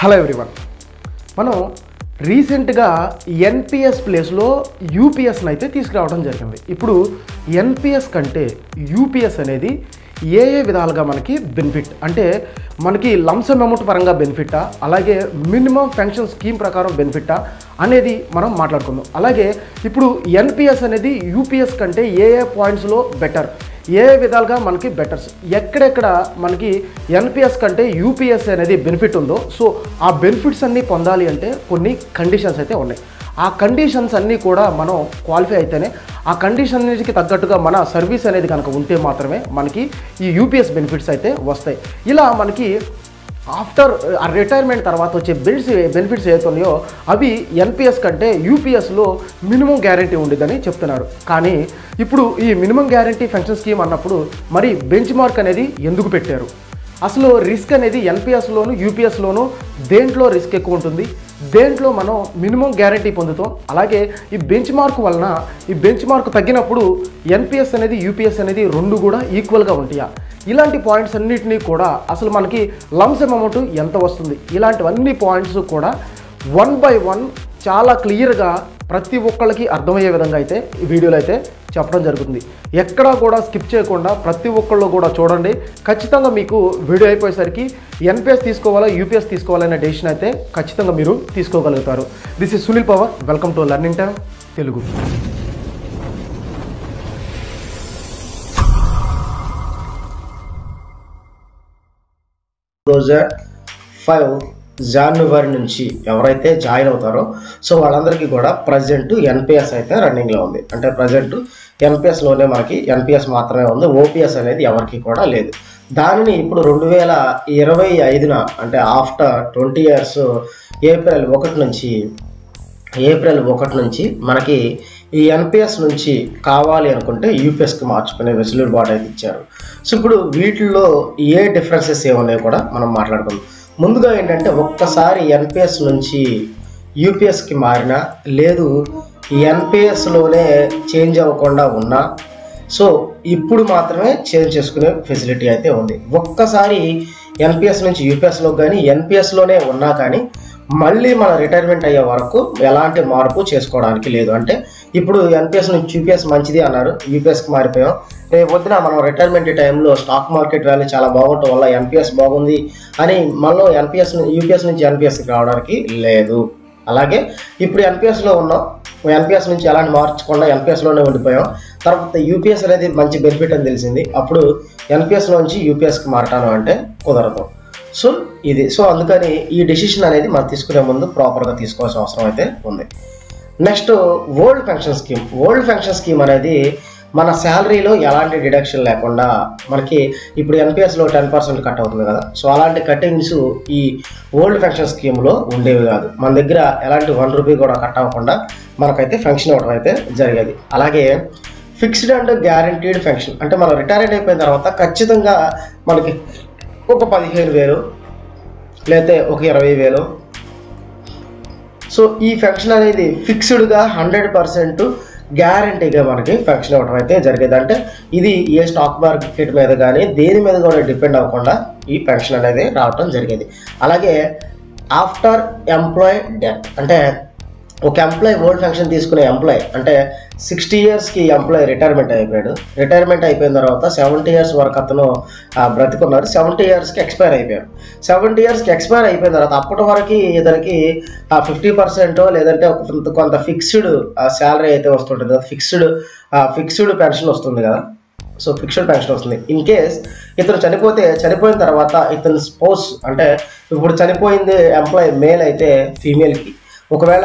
Hello everyone, మనం రీసెంట్గా NPS ప్లేస్లో యూపీఎస్ని అయితే తీసుకురావడం జరిగింది. ఇప్పుడు ఎన్పిఎస్ కంటే యూపీఎస్ అనేది ఏ విధాలుగా మనకి బెనిఫిట్ అంటే మనకి లంసమ్ అమౌంట్ పరంగా బెనిఫిటా, అలాగే మినిమం పెన్షన్ స్కీమ్ ప్రకారం బెనిఫిటా అనేది మనం మాట్లాడుకుందాం. అలాగే ఇప్పుడు ఎన్పిఎస్ అనేది యూపీఎస్ కంటే ఏ పాయింట్స్లో బెటర్, ఏ విధాలుగా మనకి బెటర్స్, ఎక్కడెక్కడ మనకి ఎన్పిఎస్ కంటే యూపీఎస్ అనేది బెనిఫిట్ ఉందో, సో ఆ బెనిఫిట్స్ అన్నీ పొందాలి అంటే కొన్ని కండిషన్స్ అయితే ఉన్నాయి. ఆ కండిషన్స్ అన్నీ కూడా మనం క్వాలిఫై అయితేనే, ఆ కండిషన్కి తగ్గట్టుగా మన సర్వీస్ అనేది కనుక ఉంటే మాత్రమే మనకి ఈ యూపీఎస్ బెనిఫిట్స్ అయితే వస్తాయి. ఇలా మనకి ఆఫ్టర్ రిటైర్మెంట్ తర్వాత వచ్చే బెనిఫిట్స్ ఏవైతున్నాయో అవి ఎన్పిఎస్ కంటే యూపీఎస్లో మినిమం గ్యారంటీ ఉండేదని చెప్తున్నారు. కానీ ఇప్పుడు ఈ మినిమం గ్యారంటీ పెన్షన్ స్కీమ్ అన్నప్పుడు మరి బెంచ్ మార్క్ అనేది ఎందుకు పెట్టారు? అసలు రిస్క్ అనేది ఎన్పిఎస్లోను యూపీఎస్లోను దేంట్లో రిస్క్ ఎక్కువ ఉంటుంది, దేంట్లో మనం మినిమం గ్యారంటీ పొందుతాం, అలాగే ఈ బెంచ్ మార్క్ వలన ఈ బెంచ్ మార్క్ తగ్గినప్పుడు ఎన్పిఎస్ అనేది యూపీఎస్ అనేది రెండు కూడా ఈక్వల్గా ఉంటాయా? ఇలాంటి పాయింట్స్ అన్నిటినీ కూడా అసలు మనకి లంసమ్ అమౌంట్ ఎంత వస్తుంది, ఇలాంటివన్నీ పాయింట్స్ కూడా వన్ బై వన్ చాలా క్లియర్గా ప్రతి ఒక్కళ్ళకి అర్థమయ్యే విధంగా అయితే ఈ వీడియోలో అయితే చెప్పడం జరుగుతుంది. ఎక్కడా కూడా స్కిప్ చేయకుండా ప్రతి ఒక్కళ్ళు కూడా చూడండి. ఖచ్చితంగా మీకు వీడియో అయిపోయేసరికి ఎన్పిఎస్ తీసుకోవాలా యూపీఎస్ తీసుకోవాలనే డెసిషన్ అయితే ఖచ్చితంగా మీరు తీసుకోగలుగుతారు. This is Sunil Pawar, welcome to learning time Telugu. జనవరి నుంచి ఎవరైతే జాయిన్ అవుతారో సో వాళ్ళందరికీ కూడా ప్రజెంట్ ఎన్పిఎస్ అయితే రన్నింగ్లో ఉంది. అంటే ప్రజెంట్ ఎన్పిఎస్లోనే మనకి ఎన్పిఎస్ మాత్రమే ఉంది, ఓపీఎస్ అనేది ఎవరికి కూడా లేదు. దానిని ఇప్పుడు 2025 అంటే ఆఫ్టర్ 20 ఇయర్స్ ఏప్రిల్ 1 నుంచి మనకి ఈ ఎన్పిఎస్ నుంచి కావాలి అనుకుంటే యూపీఎస్కి మార్చుకునే వెసులుబాటు అయితే ఇచ్చారు. సో ఇప్పుడు వీటిల్లో ఏ డిఫరెన్సెస్ ఏమున్నాయో కూడా మనం మాట్లాడుకుందాం. ముందుగా ఏంటంటే ఒక్కసారి ఎన్పిఎస్ నుంచి యూపీఎస్కి మారినా, లేదు ఎన్పిఎస్లోనే చేంజ్ అవ్వకుండా ఉన్నా, సో ఇప్పుడు మాత్రమే చేంజ్ చేసుకునే ఫెసిలిటీ అయితే ఉంది. ఒక్కసారి ఎన్పిఎస్ నుంచి యూపీఎస్లో కానీ ఎన్పిఎస్లోనే ఉన్నా కానీ మళ్ళీ మన రిటైర్మెంట్ అయ్యే వరకు ఎలాంటి మార్పు చేసుకోవడానికి లేదు. అంటే ఇప్పుడు ఎన్పిఎస్ నుంచి యూపీఎస్ మంచిది అన్నారు, యూపీఎస్కి మారిపోయాం, రేపు పొద్దున మనం రిటైర్మెంట్ టైంలో స్టాక్ మార్కెట్ వాల్యూ చాలా బాగుండటం వల్ల ఎన్పిఎస్ బాగుంది అని మళ్ళీ యూపీఎస్ నుంచి ఎన్పిఎస్కి రావడానికి లేదు. అలాగే ఇప్పుడు ఎన్పిఎస్లో ఉన్నాం, ఎన్పిఎస్ నుంచి ఎలాంటి మార్చకుండా ఎన్పిఎస్లోనే ఉండిపోయాం, తర్వాత యూపీఎస్ అనేది మంచి బెనిఫిట్ అని తెలిసింది, అప్పుడు ఎన్పిఎస్లో నుంచి యూపీఎస్కి మారటాను అంటే కుదరదు. సో ఇది అందుకని ఈ డెసిషన్ అనేది మనం తీసుకునే ముందు ప్రాపర్గా తీసుకోవాల్సిన అవసరం అయితే ఉంది. నెక్స్ట్ ఓల్డ్ పెన్షన్ స్కీమ్ అనేది మన శాలరీలో ఎలాంటి డిడక్షన్ లేకుండా మనకి ఇప్పుడు ఎన్పిఎస్లో 10% కట్ అవుతుంది కదా, సో అలాంటి కటింగ్స్ ఈ ఓల్డ్ పెన్షన్ స్కీమ్లో ఉండేవి కాదు. మన దగ్గర ఎలాంటి 1 రూపీ కూడా కట్ అవ్వకుండా మనకైతే పెన్షన్ ఇవ్వడం అయితే జరిగేది. అలాగే ఫిక్స్డ్ అండ్ గ్యారంటీడ్ పెన్షన్ అంటే మనం రిటైర్డ్ అయిపోయిన తర్వాత ఖచ్చితంగా మనకి ఒక 15,000 లేకపోతే ఒక 20,000, సో ఈ పెన్షన్ అనేది ఫిక్స్డ్గా 100% గ్యారంటీగా మనకి పెన్షన్ ఇవ్వడం అయితే జరిగేది. అంటే ఇది ఏ స్టాక్ మార్కెట్ మీద కానీ దేని మీద కూడా డిపెండ్ అవ్వకుండా ఈ పెన్షన్ అనేది రావడం జరిగేది. అలాగే ఆఫ్టర్ ఎంప్లాయ్ డెత్ అంటే ఒక ఎంప్లాయ్ ఓల్డ్ పెన్షన్ తీసుకునే ఎంప్లాయ్ అంటే 60 ఇయర్స్కి ఎంప్లాయ్ రిటైర్మెంట్ అయిపోయిన తర్వాత 70 ఇయర్స్ వరకు అతను బ్రతికున్నారు, 70 ఇయర్స్కి ఎక్స్పైర్ అయిపోయారు. 70 ఇయర్స్కి ఎక్స్పైర్ అయిపోయిన తర్వాత అప్పటి వరకు ఇతనికి 50% లేదంటే కొంత ఫిక్స్డ్ శాలరీ అయితే వస్తుంటుంది, ఫిక్స్డ్ పెన్షన్ వస్తుంది కదా, సో ఫిక్స్డ్ పెన్షన్ వస్తుంది. ఇన్ కేస్ ఇతను చనిపోయిన తర్వాత ఇతని స్పౌస్ అంటే ఇప్పుడు చనిపోయింది ఎంప్లాయ్ మేల్ అయితే ఫీమేల్కి, ఒకవేళ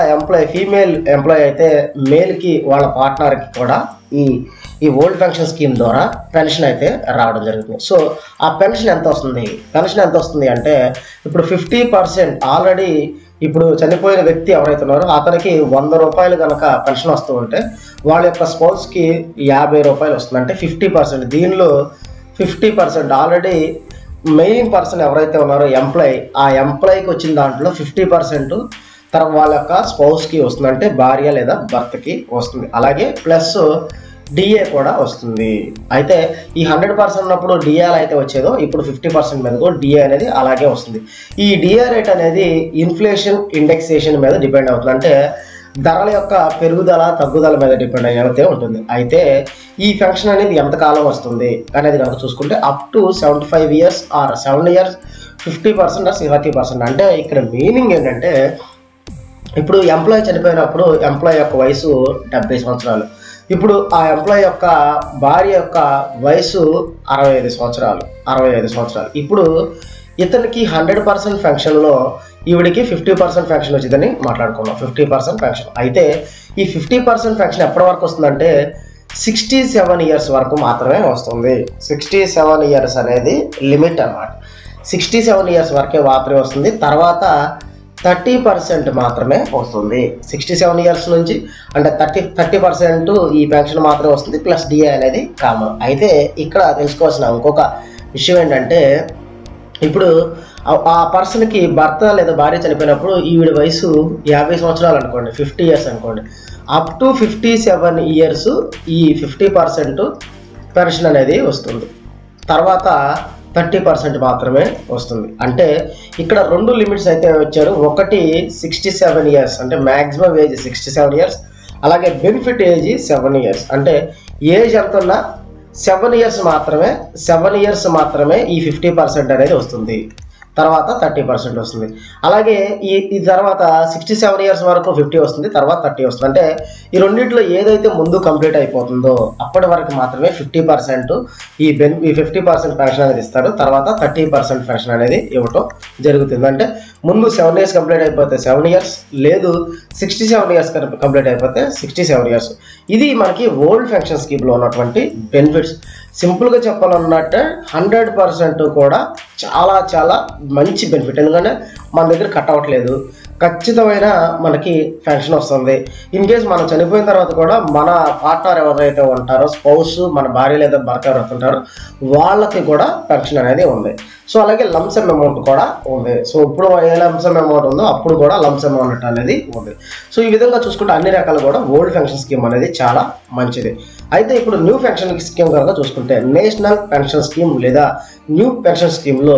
ఫీమేల్ ఎంప్లాయ్ అయితే మేల్కి వాళ్ళ పార్ట్నర్కి కూడా ఈ ఓల్డ్ పెన్షన్ స్కీమ్ ద్వారా పెన్షన్ అయితే రావడం జరుగుతుంది. సో ఆ పెన్షన్ ఎంత వస్తుంది అంటే ఇప్పుడు 50% ఆల్రెడీ ఇప్పుడు చనిపోయిన వ్యక్తి ఎవరైతే ఉన్నారో అతనికి 100 రూపాయలు కనుక పెన్షన్ వస్తూ ఉంటే వాళ్ళ యొక్క స్పౌస్కి 50 రూపాయలు వస్తుంది. అంటే 50%, దీనిలో 50% ఆల్రెడీ మెయిన్ పర్సన్ ఎవరైతే ఉన్నారో ఎంప్లాయ్, ఆ ఎంప్లాయ్కి వచ్చిన దాంట్లో 50% తర్వాత వాళ్ళ యొక్క స్పౌస్కి వస్తుంది, అంటే భార్య లేదా భర్తకి వస్తుంది. అలాగే ప్లస్ డిఏ కూడా వస్తుంది. అయితే ఈ 100% ఉన్నప్పుడు డిఏ అయితే వచ్చేదో ఇప్పుడు 50% మీద కూడా డిఏ అనేది అలాగే వస్తుంది. ఈ డిఏ రేట్ అనేది ఇన్ఫ్లేషన్ ఇండెక్సేషన్ మీద డిపెండ్ అవుతుంది. అంటే ధరల యొక్క పెరుగుదల తగ్గుదల మీద డిపెండ్ అయితే ఉంటుంది. అయితే ఈ ఫంక్షన్ అనేది ఎంతకాలం వస్తుంది అనేది కనుక చూసుకుంటే up to 75 years or 7 years 50% or 30%. అంటే ఇక్కడ మీనింగ్ ఏంటంటే ఇప్పుడు ఎంప్లాయీ చనిపోయినప్పుడు ఎంప్లాయీ యొక్క వయసు 70 సంవత్సరాలు. ఇప్పుడు ఆ ఎంప్లాయీ యొక్క భార్య యొక్క వయసు 65 సంవత్సరాలు. ఇప్పుడు ఇతనికి 100% ఫంక్షన్లో ఈవిడికి 50% ఫంక్షన్ వచ్చిందని మాట్లాడుకున్నాం. 50% ఫంక్షన్. అయితే ఈ 50% ఫంక్షన్ ఎప్పటి వరకు వస్తుందంటే 67 years వరకు మాత్రమే వస్తుంది. 67 years అనేది లిమిట్ అన్నమాట. 67 years వరకే మాత్రమే వస్తుంది. తర్వాత 30% మాత్రమే వస్తుంది. 67 years నుంచి అంటే 30% ఈ పెన్షన్ మాత్రమే వస్తుంది, ప్లస్ డిఏ అనేది కామన్. అయితే ఇక్కడ తెలుసుకోవాల్సిన ఇంకొక విషయం ఏంటంటే ఇప్పుడు ఆ పర్సన్కి భర్త లేదా భార్య చనిపోయినప్పుడు ఈవిడ వయసు 50 సంవత్సరాలు అనుకోండి, 50 years అనుకోండి. అప్ టు 57 years ఈ 50% పెన్షన్ అనేది వస్తుంది. తర్వాత 30% మాత్రమే వస్తుంది. అంటే ఇక్కడ 2 లిమిట్స్ అయితే వచ్చారు. ఒకటి 67 years అంటే మ్యాక్సిమం ఏజ్ 67 years, అలాగే బెనిఫిట్ ఏజ్ 7 years. అంటే ఏజ్ ఎంత ఉన్నా 7 years మాత్రమే ఈ 50% అనేది వస్తుంది. తర్వాత 30% వస్తుంది. అలాగే ఈ తర్వాత 67 years వరకు 50 వస్తుంది, తర్వాత 30 వస్తుంది. అంటే ఈ రెండింటిలో ఏదైతే ముందు కంప్లీట్ అయిపోతుందో అప్పటి వరకు మాత్రమే 50% ఈ 50% పెన్షన్ అనేది ఇస్తారు. తర్వాత 30% పెన్షన్ అనేది ఇవ్వటం జరుగుతుంది. అంటే ముందు 7 years కంప్లీట్ అయిపోతే 7 years, లేదు 67 years కంప్లీట్ అయిపోతే 67 years. ఇది మనకి ఓల్డ్ పెన్షన్ స్కీమ్లో ఉన్నటువంటి బెనిఫిట్స్. సింపుల్గా చెప్పాలన్నట్టే 100% కూడా చాలా చాలా మంచి బెనిఫిట్. ఎందుకంటే మన దగ్గర కట్ అవ్వట్లేదు, ఖచ్చితమైన మనకి పెన్షన్ వస్తుంది. ఇన్ కేస్ మనం చనిపోయిన తర్వాత కూడా మన పార్ట్నర్ ఎవరైతే ఉంటారో, స్పౌస్, మన భార్య లేదా భర్త ఎవరైతే ఉంటారో వాళ్ళకి కూడా పెన్షన్ అనేది ఉంది. సో అలాగే లంసమ్ అమౌంట్ కూడా ఉంది. సో ఇప్పుడు ఏ లంసమ్ అమౌంట్ ఉందో అప్పుడు కూడా లంసమ్ అమౌంట్ అనేది ఉంది. సో ఈ విధంగా చూసుకుంటే అన్ని రకాలు కూడా ఓల్డ్ పెన్షన్ స్కీమ్ అనేది చాలా మంచిది. అయితే ఇప్పుడు న్యూ పెన్షన్ స్కీమ్ కనుక చూసుకుంటే నేషనల్ పెన్షన్ స్కీమ్ లేదా న్యూ పెన్షన్ స్కీమ్లో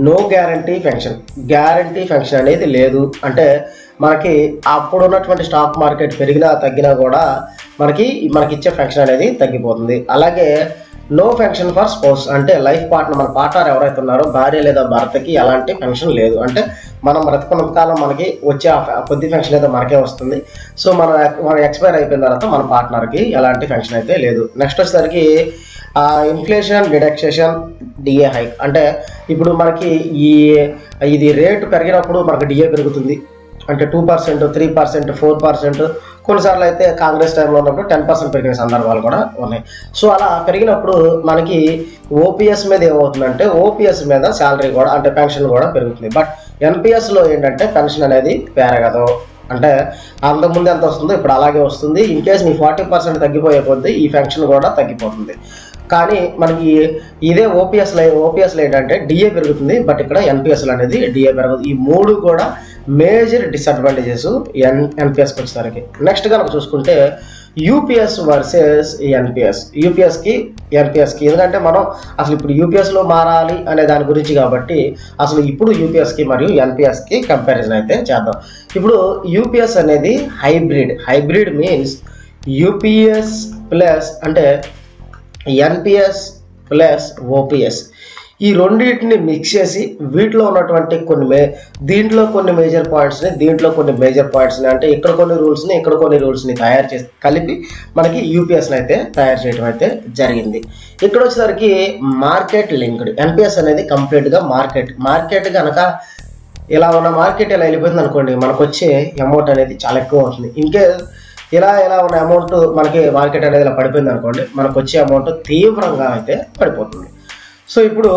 నో గ్యారంటీ పెన్షన్ అనేది లేదు. అంటే మనకి అప్పుడు ఉన్నటువంటి స్టాక్ మార్కెట్ పెరిగినా తగ్గినా కూడా మనకి ఇచ్చే పెన్షన్ అనేది తగ్గిపోతుంది. అలాగే నో పెన్షన్ ఫర్ స్పౌస్ అంటే లైఫ్ పార్ట్నర్, మన పార్ట్నర్ ఎవరైతే ఉన్నారో భార్య లేదా భర్తకి ఎలాంటి పెన్షన్ లేదు. అంటే మనం బ్రతుకున్నంత కాలం మనకి వచ్చే కొద్ది పెన్షన్ అయితే మనకే వస్తుంది. సో మనం ఎక్స్పైర్ అయిపోయిన తర్వాత మన పార్ట్నర్కి ఎలాంటి పెన్షన్ అయితే లేదు. నెక్స్ట్ వచ్చేసరికి ఇన్ఫ్లేషన్ డిడక్షన్ డిఏ హైక్. అంటే ఇప్పుడు మనకి ఇది రేటు పెరిగినప్పుడు మనకి డిఏ పెరుగుతుంది. అంటే 2%, 3%, 4%, కొన్నిసార్లు అయితే కాంగ్రెస్ టైంలో ఉన్నప్పుడు 10% పెరిగిన సందర్భాలు కూడా ఉన్నాయి. సో అలా పెరిగినప్పుడు మనకి ఓపీఎస్ మీద ఏమవుతుందంటే ఓపీఎస్ మీద శాలరీ కూడా అంటే పెన్షన్ కూడా పెరుగుతుంది. బట్ ఎన్పిఎస్లో ఏంటంటే పెన్షన్ అనేది పెరగదు. అంటే అంతకుముందు ఎంత వస్తుందో ఇప్పుడు అలాగే వస్తుంది. ఇన్ కేసు మీ 40% తగ్గిపోయే కొద్దీ ఈ పెన్షన్ కూడా తగ్గిపోతుంది. కానీ మనకి ఇదే ఓపీఎస్లో ఏంటంటే డిఏ పెరుగుతుంది, బట్ ఇక్కడ ఎన్పిఎస్లో అనేది డిఏ పెరగదు. ఈ మూడు కూడా మేజర్ డిసడ్వాంటేజెస్ ఎన్పిఎస్కి వచ్చేసరికి. నెక్స్ట్ కనుక చూసుకుంటే యూపీఎస్ వర్సెస్ యూపీఎస్కి ఎందుకంటే మనం అసలు ఇప్పుడు యూపీఎస్లో మారాలి అనే దాని గురించి కాబట్టి అసలు ఇప్పుడు యూపీఎస్కి మరియు ఎన్పిఎస్కి కంపారిజన్ అయితే చేద్దాం. ఇప్పుడు యూపీఎస్ అనేది హైబ్రిడ్ మీన్స్ యూపీఎస్ ప్లస్ అంటే ఎన్పిఎస్ ప్లస్ ఓపీఎస్ ఈ రెండింటిని మిక్స్ చేసి వీటిలో ఉన్నటువంటి దీంట్లో కొన్ని మేజర్ పాయింట్స్ని దీంట్లో కొన్ని మేజర్ పాయింట్స్ని అంటే ఇక్కడ కొన్ని రూల్స్ని తయారు చేసి కలిపి మనకి యూపీఎస్ని అయితే తయారు చేయడం అయితే జరిగింది. ఇక్కడ వచ్చేసరికి మార్కెట్ లింక్డ్ ఎన్పిఎస్ అనేది కంప్లీట్గా మార్కెట్ కనుక ఇలా ఉన్న మార్కెట్ ఇలా వెళ్ళిపోయింది అనుకోండి, మనకు వచ్చే అమౌంట్ అనేది చాలా ఎక్కువ అవుతుంది. ఇంకేస్ ఇలా ఉన్న అమౌంట్ మనకి మార్కెట్ అనేది ఇలా పడిపోయింది అనుకోండి, మనకు వచ్చే అమౌంట్ తీవ్రంగా అయితే పడిపోతుంది. సో ఇప్పుడు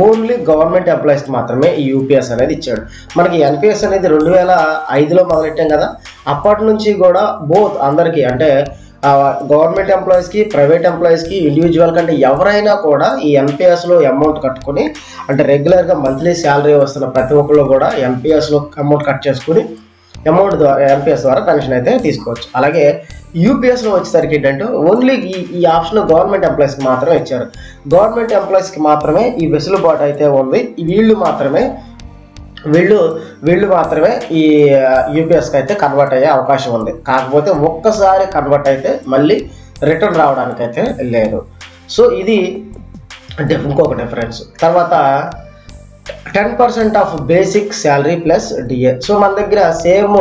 ఓన్లీ గవర్నమెంట్ ఎంప్లాయీస్కి మాత్రమే ఈ యూపీఎస్ అనేది ఇచ్చాడు. మనకి ఎన్పిఎస్ అనేది 2005లో మొదలెట్టాం కదా, అప్పటి నుంచి కూడా బోత్ అందరికీ అంటే గవర్నమెంట్ ఎంప్లాయీస్కి, ప్రైవేట్ ఎంప్లాయీస్కి, ఇండివిజువల్ కంటే ఎవరైనా కూడా ఈ ఎన్పిఎస్లో అమౌంట్ కట్టుకుని అంటే రెగ్యులర్గా మంత్లీ శాలరీ వస్తున్న ప్రతి ఒక్కళ్ళు కూడా ఎన్పిఎస్లో అమౌంట్ కట్ చేసుకుని అమౌంట్ ద్వారా ఎన్పిఎస్ ద్వారా పెన్షన్ అయితే తీసుకోవచ్చు. అలాగే యూపీఎస్లో వచ్చేసరికి ఏంటంటే ఓన్లీ ఈ ఆప్షన్ గవర్నమెంట్ ఎంప్లాయీస్కి మాత్రమే ఇచ్చారు. గవర్నమెంట్ ఎంప్లాయీస్కి మాత్రమే ఈ వెసులుబాటు అయితే ఉంది. వీళ్ళు మాత్రమే ఈ యూపీఎస్కి అయితే కన్వర్ట్ అయ్యే అవకాశం ఉంది. కాకపోతే ఒక్కసారి కన్వర్ట్ అయితే మళ్ళీ రిటర్న్ రావడానికి అయితే లేదు. సో ఇది ఇంకొక డిఫరెన్స్. తర్వాత 10% of basic salary plus DA. So మన దగ్గర సేమ్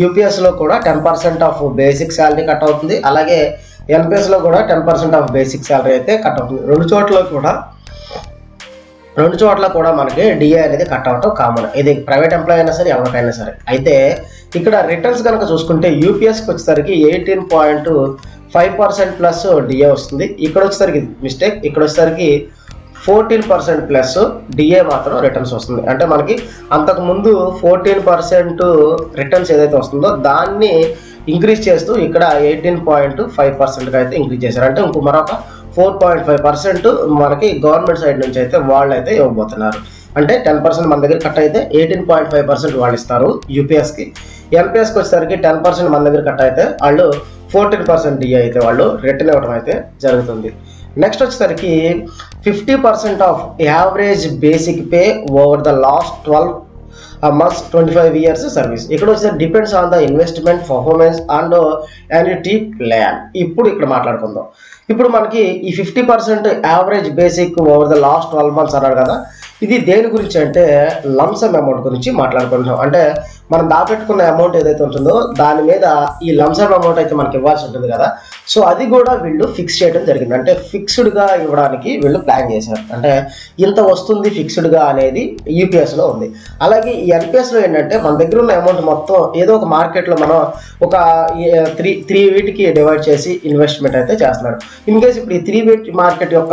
యూపీఎస్లో కూడా 10% ఆఫ్ బేసిక్ శాలరీ కట్ అవుతుంది. అలాగే ఎన్పిఎస్లో కూడా 10% ఆఫ్ బేసిక్ శాలరీ అయితే కట్ అవుతుంది. రెండు చోట్ల కూడా మనకి డిఏ అనేది కట్ అవటం కామన్. ఇది ప్రైవేట్ ఎంప్లాయీ అయినా సరే ఎవరికైనా సరే. అయితే ఇక్కడ రిటర్న్స్ కనుక చూసుకుంటే యూపీఎస్కి వచ్చేసరికి 18.5% ప్లస్ డిఏ వస్తుంది. ఇక్కడ వచ్చేసరికి మిస్టేక్, ఇక్కడ వచ్చేసరికి 14% ప్లస్ డిఏ మాత్రం రిటర్న్స్ వస్తుంది. అంటే మనకి అంతకుముందు 14% రిటర్న్స్ ఏదైతే వస్తుందో దాన్ని ఇంక్రీజ్ చేస్తూ ఇక్కడ 18.5% అయితే ఇంక్రీజ్ చేశారు. అంటే ఇంకో మరొక 4.5% మనకి గవర్నమెంట్ సైడ్ నుంచి అయితే వాళ్ళు అయితే ఇవ్వబోతున్నారు. అంటే 10% మన దగ్గర కట్ అయితే 18.5% వాళ్ళు ఇస్తారు యూపీఎస్కి. ఎన్పిఎస్కి వచ్చేసరికి 10% మన దగ్గర కట్ అయితే వాళ్ళు 14% డిఏ అయితే వాళ్ళు రిటర్న్ ఇవ్వడం అయితే జరుగుతుంది. నెక్స్ట్ వచ్చేసరికి 50% of average basic pay over the last 12 months 25 years service. ఇక్కడ వచ్చేసరికి depends on the investment performance and annuity plan. ఇప్పుడు ఇక్కడ మాట్లాడుకుందాం. ఇప్పుడు మనకి ఈ 50% average basic over the last 12 months అన్నాడు కదా, ఇది దేని గురించి అంటే లంసమ్ అమౌంట్ గురించి మాట్లాడుకుంటున్నాం. అంటే మనం దాపెట్టుకున్న అమౌంట్ ఏదైతే ఉంటుందో దాని మీద ఈ లంసమ్ అమౌంట్ అయితే మనకి ఇవ్వాల్సి ఉంటుంది కదా. సో అది కూడా వీళ్ళు ఫిక్స్ చేయడం జరిగింది. అంటే ఫిక్స్డ్గా ఇవ్వడానికి వీళ్ళు ప్లాన్ చేశారు. అంటే ఇంత వస్తుంది ఫిక్స్డ్గా అనేది యూపీఎస్లో ఉంది. అలాగే ఈ ఎన్పిఎస్లో ఏంటంటే మన దగ్గర ఉన్న అమౌంట్ మొత్తం ఏదో ఒక మార్కెట్లో మనం ఒక 3 వీటికి డివైడ్ చేసి ఇన్వెస్ట్మెంట్ అయితే చేస్తున్నారు. ఇన్ కేస్ ఇప్పుడు ఈ 3 వీట్ మార్కెట్ యొక్క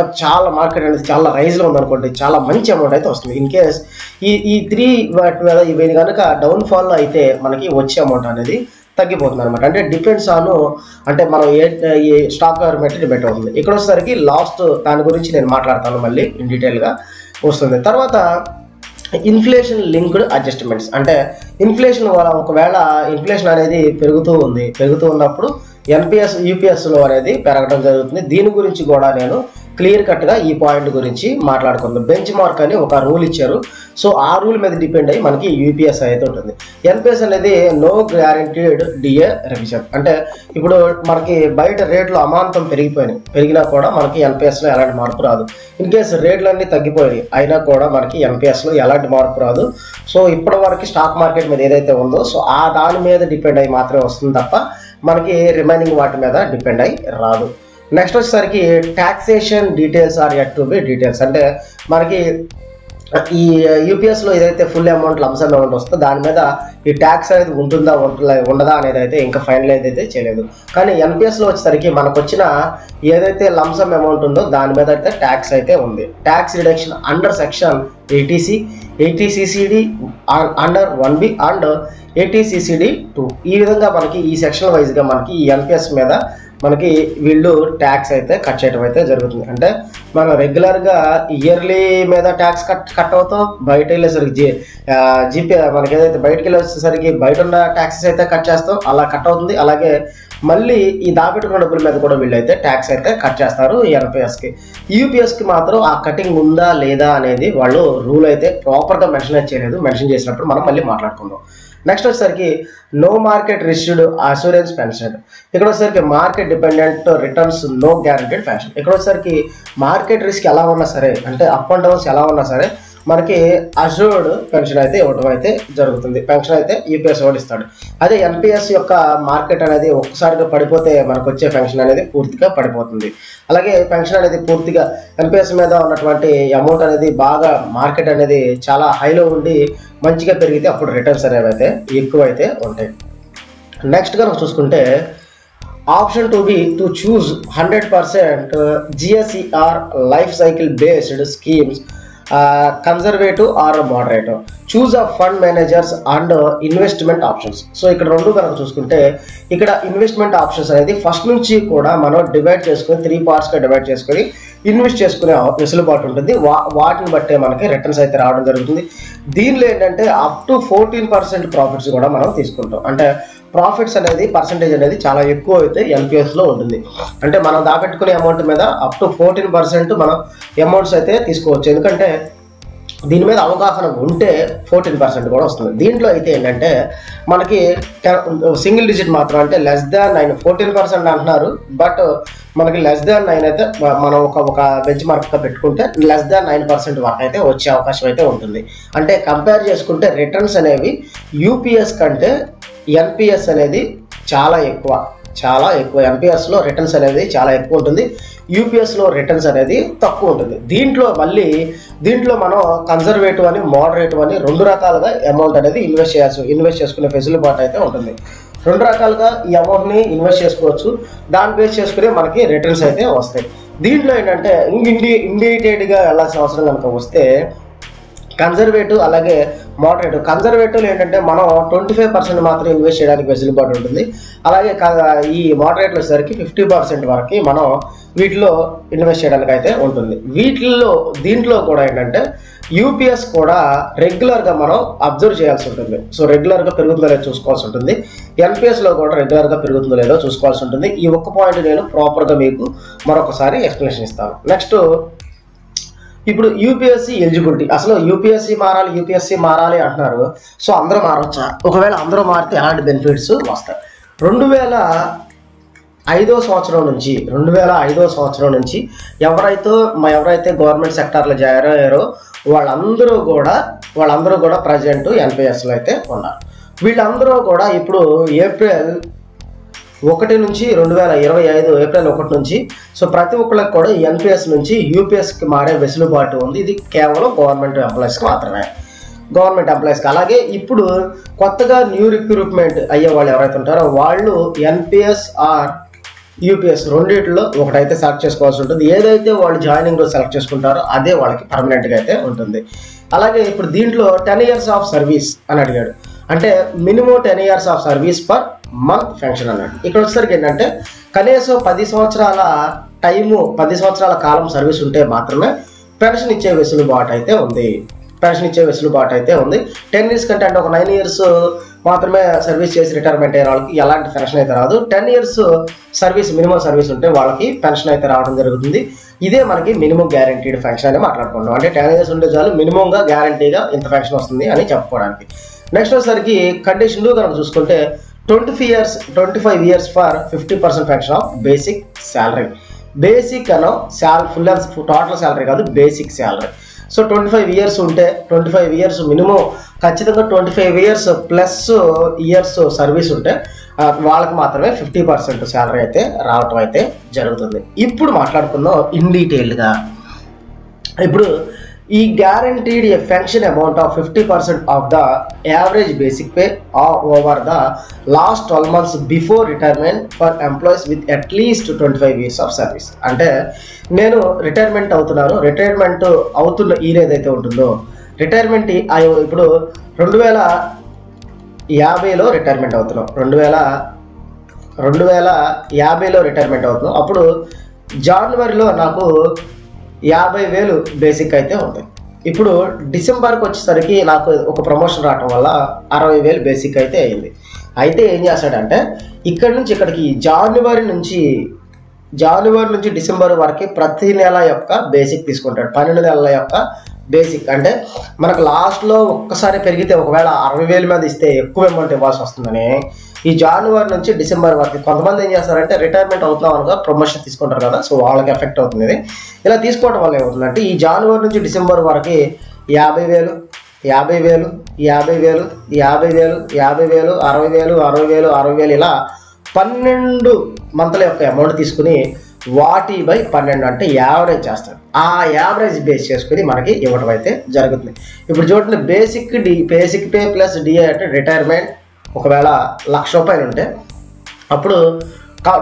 మార్కెట్ అనేది చాలా రైజ్లో ఉందనుకోండి, చాలా మంచి అమౌంట్ అయితే వస్తుంది. ఇన్ కేస్ ఈ 3 వాటి మీద ఇవి కనుక డౌన్ఫాల్లో అయితే మనకి వచ్చే అమౌంట్ అనేది తగ్గిపోతుంది అనమాట. అంటే డిపెండ్స్ ఆన్ అంటే మనం ఏ స్టాక్ మీద డిపెండ్ అవుతుంది. ఇక్కడ వచ్చేసరికి లాస్ట్ దాని గురించి నేను మాట్లాడతాను మళ్ళీ ఇన్ డీటెయిల్గా వస్తుంది. తర్వాత ఇన్ఫ్లేషన్ లింక్డ్ అడ్జస్ట్మెంట్స్. అంటే ఇన్ఫ్లేషన్ ఒకవేళ ఇన్ఫ్లేషన్ అనేది పెరుగుతూ ఉన్నప్పుడు ఎన్పిఎస్ యూపీఎస్లో అనేది పెరగడం జరుగుతుంది. దీని గురించి కూడా నేను క్లియర్ కట్గా ఈ పాయింట్ గురించి మాట్లాడుకుందాం. బెంచ్ మార్క్ అని ఒక రూల్ ఇచ్చారు. సో ఆ రూల్ మీద డిపెండ్ అయ్యి మనకి యూపీఎస్ అయితే ఉంటుంది. ఎన్పిఎస్ అనేది నో గ్యారంటీడ్ డిఏ రివిజన్. అంటే ఇప్పుడు మనకి బయట రేట్లు అమాంతం పెరిగినా కూడా మనకి ఎన్పిఎస్లో ఎలాంటి మార్పు రాదు. ఇన్ కేసు రేట్లన్నీ తగ్గిపోయి అయినా కూడా మనకి ఎన్పిఎస్లో ఎలాంటి మార్పు రాదు. సో ఇప్పటి వరకు స్టాక్ మార్కెట్ మీద ఏదైతే ఉందో సో ఆ దాని మీద డిపెండ్ అయ్యి మాత్రమే వస్తుంది తప్ప మనకి రిమైనింగ్ వాటి మీద డిపెండ్ అయ్యి రాదు. నెక్స్ట్ వచ్చేసరికి taxation details are yet to be details. అంటే మనకి ఈ యూపీఎస్లో ఏదైతే ఫుల్ అమౌంట్ లంసమ్ అమౌంట్ వస్తుందో దాని మీద ఈ ట్యాక్స్ అనేది ఉండదా అనేది అయితే ఇంకా ఫైనలైజ్ అయితే చేయలేదు. కానీ ఎన్పిఎస్లో వచ్చేసరికి మనకు వచ్చిన ఏదైతే లంసమ్ అమౌంట్ ఉందో దాని మీద అయితే ట్యాక్స్ అయితే ఉంది. Tax reduction under section 80CCD under 1B and 80CCD 2. ఈ విధంగా మనకి ఈ సెక్షన్ వైజ్గా మనకి ఈ ఎన్పిఎస్ మీద మనకి వీళ్ళు ట్యాక్స్ అయితే కట్ చేయడం అయితే జరుగుతుంది. అంటే మనం రెగ్యులర్గా ఇయర్లీ మీద ట్యాక్స్ కట్ అవుతాం. బయట వెళ్ళేసరికి జీపీ మనకి ఏదైతే బయటకు వెళ్ళేసరికి బయట ఉన్న ట్యాక్సెస్ అయితే కట్ చేస్తాం, అలా కట్ అవుతుంది. అలాగే మళ్ళీ ఈ దాపెట్టుకున్న డబ్బుల మీద కూడా వీళ్ళు అయితే ట్యాక్స్ అయితే కట్ చేస్తారు ఈ ఎన్పిఎస్కి. యూపీఎస్కి మాత్రం ఆ కటింగ్ ఉందా లేదా అనేది వాళ్ళు రూల్ అయితే ప్రాపర్గా మెన్షన్ చేయలేదు. మెన్షన్ చేసినప్పుడు మనం మళ్ళీ మాట్లాడుకుందాం. నెక్స్ట్ వచ్చేసరికి no market risked assurance pension. ఇక్కడ వచ్చేసరికి market dependent returns no guaranteed pension. ఇక్కడ వచ్చేసరికి మార్కెట్ రిస్క్ ఎలా ఉన్నా సరే అంటే అప్ అండ్ డౌన్స్ ఎలా ఉన్నా సరే మనకి అష్యూర్డ్ పెన్షన్ అయితే ఇవ్వడం అయితే జరుగుతుంది. పెన్షన్ అయితే యూపీఎస్ వాడు ఇస్తాడు. అదే ఎన్పిఎస్ యొక్క మార్కెట్ అనేది ఒక్కసారిగా పడిపోతే మనకు వచ్చే పెన్షన్ అనేది పూర్తిగా పడిపోతుంది. అలాగే పెన్షన్ అనేది పూర్తిగా ఎన్పిఎస్ మీద ఉన్నటువంటి అమౌంట్ అనేది బాగా మార్కెట్ అనేది చాలా హైలో ఉండి మంచిగా పెరిగితే అప్పుడు రిటర్న్స్ అనేవి అయితే ఎక్కువైతే ఉంటాయి. నెక్స్ట్ కనుక చూసుకుంటే option to choose 100% GSER life cycle based schemes conservative or moderative. Choose of fund managers and investment options. So ఇక్కడ రెండు కనుక చూసుకుంటే ఇక్కడ ఇన్వెస్ట్మెంట్ ఆప్షన్స్ అనేది ఫస్ట్ నుంచి కూడా మనం డివైడ్ చేసుకొని 3 పార్ట్స్గా డివైడ్ చేసుకొని ఇన్వెస్ట్ చేసుకునే వెసులుబాటు ఉంటుంది. వాటిని బట్టే మనకి రిటర్న్స్ అయితే రావడం జరుగుతుంది. దీనిలో ఏంటంటే అప్ టు 14% ప్రాఫిట్స్ కూడా మనం తీసుకుంటాం. అంటే ప్రాఫిట్స్ అనేది పర్సంటేజ్ అనేది చాలా ఎక్కువ అయితే ఎన్పిఎస్లో ఉంటుంది. అంటే మనం దాపెట్టుకునే అమౌంట్ మీద అప్ టు 14% మనం అమౌంట్స్ అయితే తీసుకోవచ్చు. ఎందుకంటే దీని మీద అవగాహన ఉంటే 14% కూడా వస్తుంది. దీంట్లో అయితే ఏంటంటే మనకి సింగిల్ డిజిట్ మాత్రం, అంటే <9 14% అంటున్నారు, బట్ మనకి <9 అయితే మనం ఒక బెంచ్ మార్క్గా పెట్టుకుంటే <9% వరకు అయితే వచ్చే అవకాశం అయితే ఉంటుంది. అంటే కంపేర్ చేసుకుంటే రిటర్న్స్ అనేవి యూపీఎస్ కంటే ఎన్పిఎస్ అనేది చాలా ఎక్కువ. ఎన్పిఎస్లో రిటర్న్స్ అనేది చాలా ఎక్కువ ఉంటుంది, యూపీఎస్లో రిటర్న్స్ అనేది తక్కువ ఉంటుంది. దీంట్లో మనం కన్జర్వేటివ్ అని మోడరేటివ్ అని 2 రకాలుగా అమౌంట్ అనేది ఇన్వెస్ట్ చేసుకునే ఫెసిలిటీ అయితే ఉంటుంది. 2 రకాలుగా ఈ అమౌంట్ని ఇన్వెస్ట్ చేసుకోవచ్చు. దాన్ని బేస్ చేసుకునే మనకి రిటర్న్స్ అయితే వస్తాయి. దీంట్లో ఏంటంటే ఇండికేటెడ్గా వెళ్ళాల్సిన అవసరం కనుక వస్తే కన్జర్వేటివ్ అలాగే మోడరేటివ్. కన్జర్వేటివ్లో ఏంటంటే మనం 25% మాత్రం ఇన్వెస్ట్ చేయడానికి వెసులుబాటు ఉంటుంది. అలాగే ఈ మోడరేట్లో వచ్చేసరికి 50% వరకు మనం వీటిలో ఇన్వెస్ట్ చేయడానికి అయితే ఉంటుంది. దీంట్లో కూడా ఏంటంటే యూపీఎస్ కూడా రెగ్యులర్గా మనం అబ్జర్వ్ చేయాల్సి ఉంటుంది. సో రెగ్యులర్గా పెరుగుతుందో లేదో చూసుకోవాల్సి ఉంటుంది. ఎన్పిఎస్లో కూడా రెగ్యులర్గా పెరుగుతుందో లేదో చూసుకోవాల్సి ఉంటుంది. ఈ ఒక్క పాయింట్ నేను ప్రాపర్గా మీకు మరొకసారి ఎక్స్ప్లెనేషన్ ఇస్తాను. నెక్స్ట్ ఇప్పుడు యూపీఎస్సీ ఎలిజిబిలిటీ. అసలు యూపీఎస్సీ మారాలి అంటున్నారు. సో అందరూ మారవచ్చా? ఒకవేళ అందరూ మారితే ఎలాంటి బెనిఫిట్స్ వస్తాయి? 2005 సంవత్సరం నుంచి ఎవరైతే గవర్నమెంట్ సెక్టార్లో జాయిన్ అయ్యారో వాళ్ళందరూ కూడా ప్రజెంట్ ఎన్పిఎస్లో అయితే ఉన్నారు. వీళ్ళందరూ కూడా ఇప్పుడు ఏప్రిల్ 1 నుంచి 2025 ఏప్రిల్ 1 నుంచి సో ప్రతి ఒక్కరికి కూడా ఎన్పిఎస్ నుంచి యూపీఎస్కి మారే వెసులుబాటు ఉంది. ఇది కేవలం గవర్నమెంట్ ఎంప్లాయీస్కి మాత్రమే. అలాగే ఇప్పుడు కొత్తగా న్యూ రిక్రూట్మెంట్ అయ్యే వాళ్ళు ఎవరైతే ఉంటారో వాళ్ళు ఎన్పిఎస్ ఆర్ యూపీఎస్ రెండింటిలో ఒకటైతే సెలెక్ట్ చేసుకోవాల్సి ఉంటుంది. ఏదైతే వాళ్ళు జాయినింగ్ రోజు సెలెక్ట్ చేసుకుంటారో అదే వాళ్ళకి పర్మనెంట్గా అయితే ఉంటుంది. అలాగే ఇప్పుడు దీంట్లో 10 years ఆఫ్ సర్వీస్ అని అడిగాడు. అంటే minimum 10 years of service per month pension అన్నాడు. ఇక్కడ వచ్చేసరికి ఏంటంటే కనీసం 10 సంవత్సరాల కాలం సర్వీస్ ఉంటే మాత్రమే పెన్షన్ ఇచ్చే వెసులుబాటు అయితే ఉంది. 10 years కంటే అంటే ఒక 9 years మాత్రమే సర్వీస్ చేసి రిటైర్మెంట్ అయ్యే వాళ్ళకి ఎలాంటి పెన్షన్ అయితే రాదు. 10 years సర్వీస్ మినిమం సర్వీస్ ఉంటే వాళ్ళకి పెన్షన్ అయితే రావడం జరుగుతుంది. ఇదే మనకి మినిమం గ్యారంటీడ్ పెన్షన్ అని మాట్లాడుకుంటాం. అంటే 10 years ఉంటే చాలు మినిమంగా గ్యారంటీగా ఇంత పెన్షన్ వస్తుంది అని చెప్పుకోవడానికి. నెక్స్ట్ వచ్చేసరికి కండిషన్లు కనుక చూసుకుంటే 25 years for 50% pension of basic salary. Basic అనో ఫుల్ అండ్ టోటల్ శాలరీ కాదు, బేసిక్ శాలరీ. సో 25 years ఉంటే 25 years మినిమం ఖచ్చితంగా 25 years ప్లస్ ఇయర్స్ సర్వీస్ ఉంటే వాళ్ళకి మాత్రమే 50% శాలరీ అయితే రావటం అయితే జరుగుతుంది. ఇప్పుడు మాట్లాడుకుందాం ఇన్ డీటెయిల్గా. ఇప్పుడు ఈ guaranteed A pension amount of 50% of the average basic pay over the last 12 months before retirement for employees with at least 25 years of service. అంటే నేను రిటైర్మెంట్ అవుతున్న ఇయర్ ఏదైతే ఉంటుందో రిటైర్మెంట్ ఇప్పుడు 2050లో రిటైర్మెంట్ అవుతున్నాం. 2050లో రిటైర్మెంట్ అవుతున్నాం. అప్పుడు జనవరిలో నాకు 50,000 బేసిక్ అయితే ఉంది. ఇప్పుడు డిసెంబర్కి వచ్చేసరికి నాకు ఒక ప్రమోషన్ రావటం వల్ల 60,000 బేసిక్ అయితే అయింది. అయితే ఏం చేస్తాడంటే ఇక్కడ నుంచి ఇక్కడికి జనవరి నుంచి డిసెంబర్ వరకు ప్రతి నెల యొక్క బేసిక్ తీసుకుంటాడు. 12 నెలల యొక్క బేసిక్. అంటే మనకు లాస్ట్లో ఒక్కసారి పెరిగితే ఒకవేళ 60,000 మీద ఇస్తే ఎక్కువ అమౌంట్ ఇవ్వాల్సి వస్తుందని ఈ జనవరి నుంచి డిసెంబర్ వరకు కొంతమంది ఏం చేస్తారంటే రిటైర్మెంట్ అవుతున్నాం అనగా ప్రమోషన్ తీసుకుంటారు కదా, సో వాళ్ళకి ఎఫెక్ట్ అవుతుంది. ఇలా తీసుకోవడం వల్ల ఏమవుతుందంటే ఈ జనవరి నుంచి డిసెంబర్ వరకు 50,000 50,000 50,000 50,000 50,000 60,000 60,000 60,000 ఇలా 12 మంత్ల యొక్క అమౌంట్ తీసుకుని వాటి బై 12 అంటే యావరేజ్ చేస్తారు. ఆ యావరేజ్ బేస్ చేసుకుని మనకి ఇవ్వడం అయితే జరుగుతుంది. ఇప్పుడు చూడండి బేసిక్ పే ప్లస్ డిఏ అంటే రిటైర్మెంట్ ఒకవేళ ₹1,00,000 ఉంటే అప్పుడు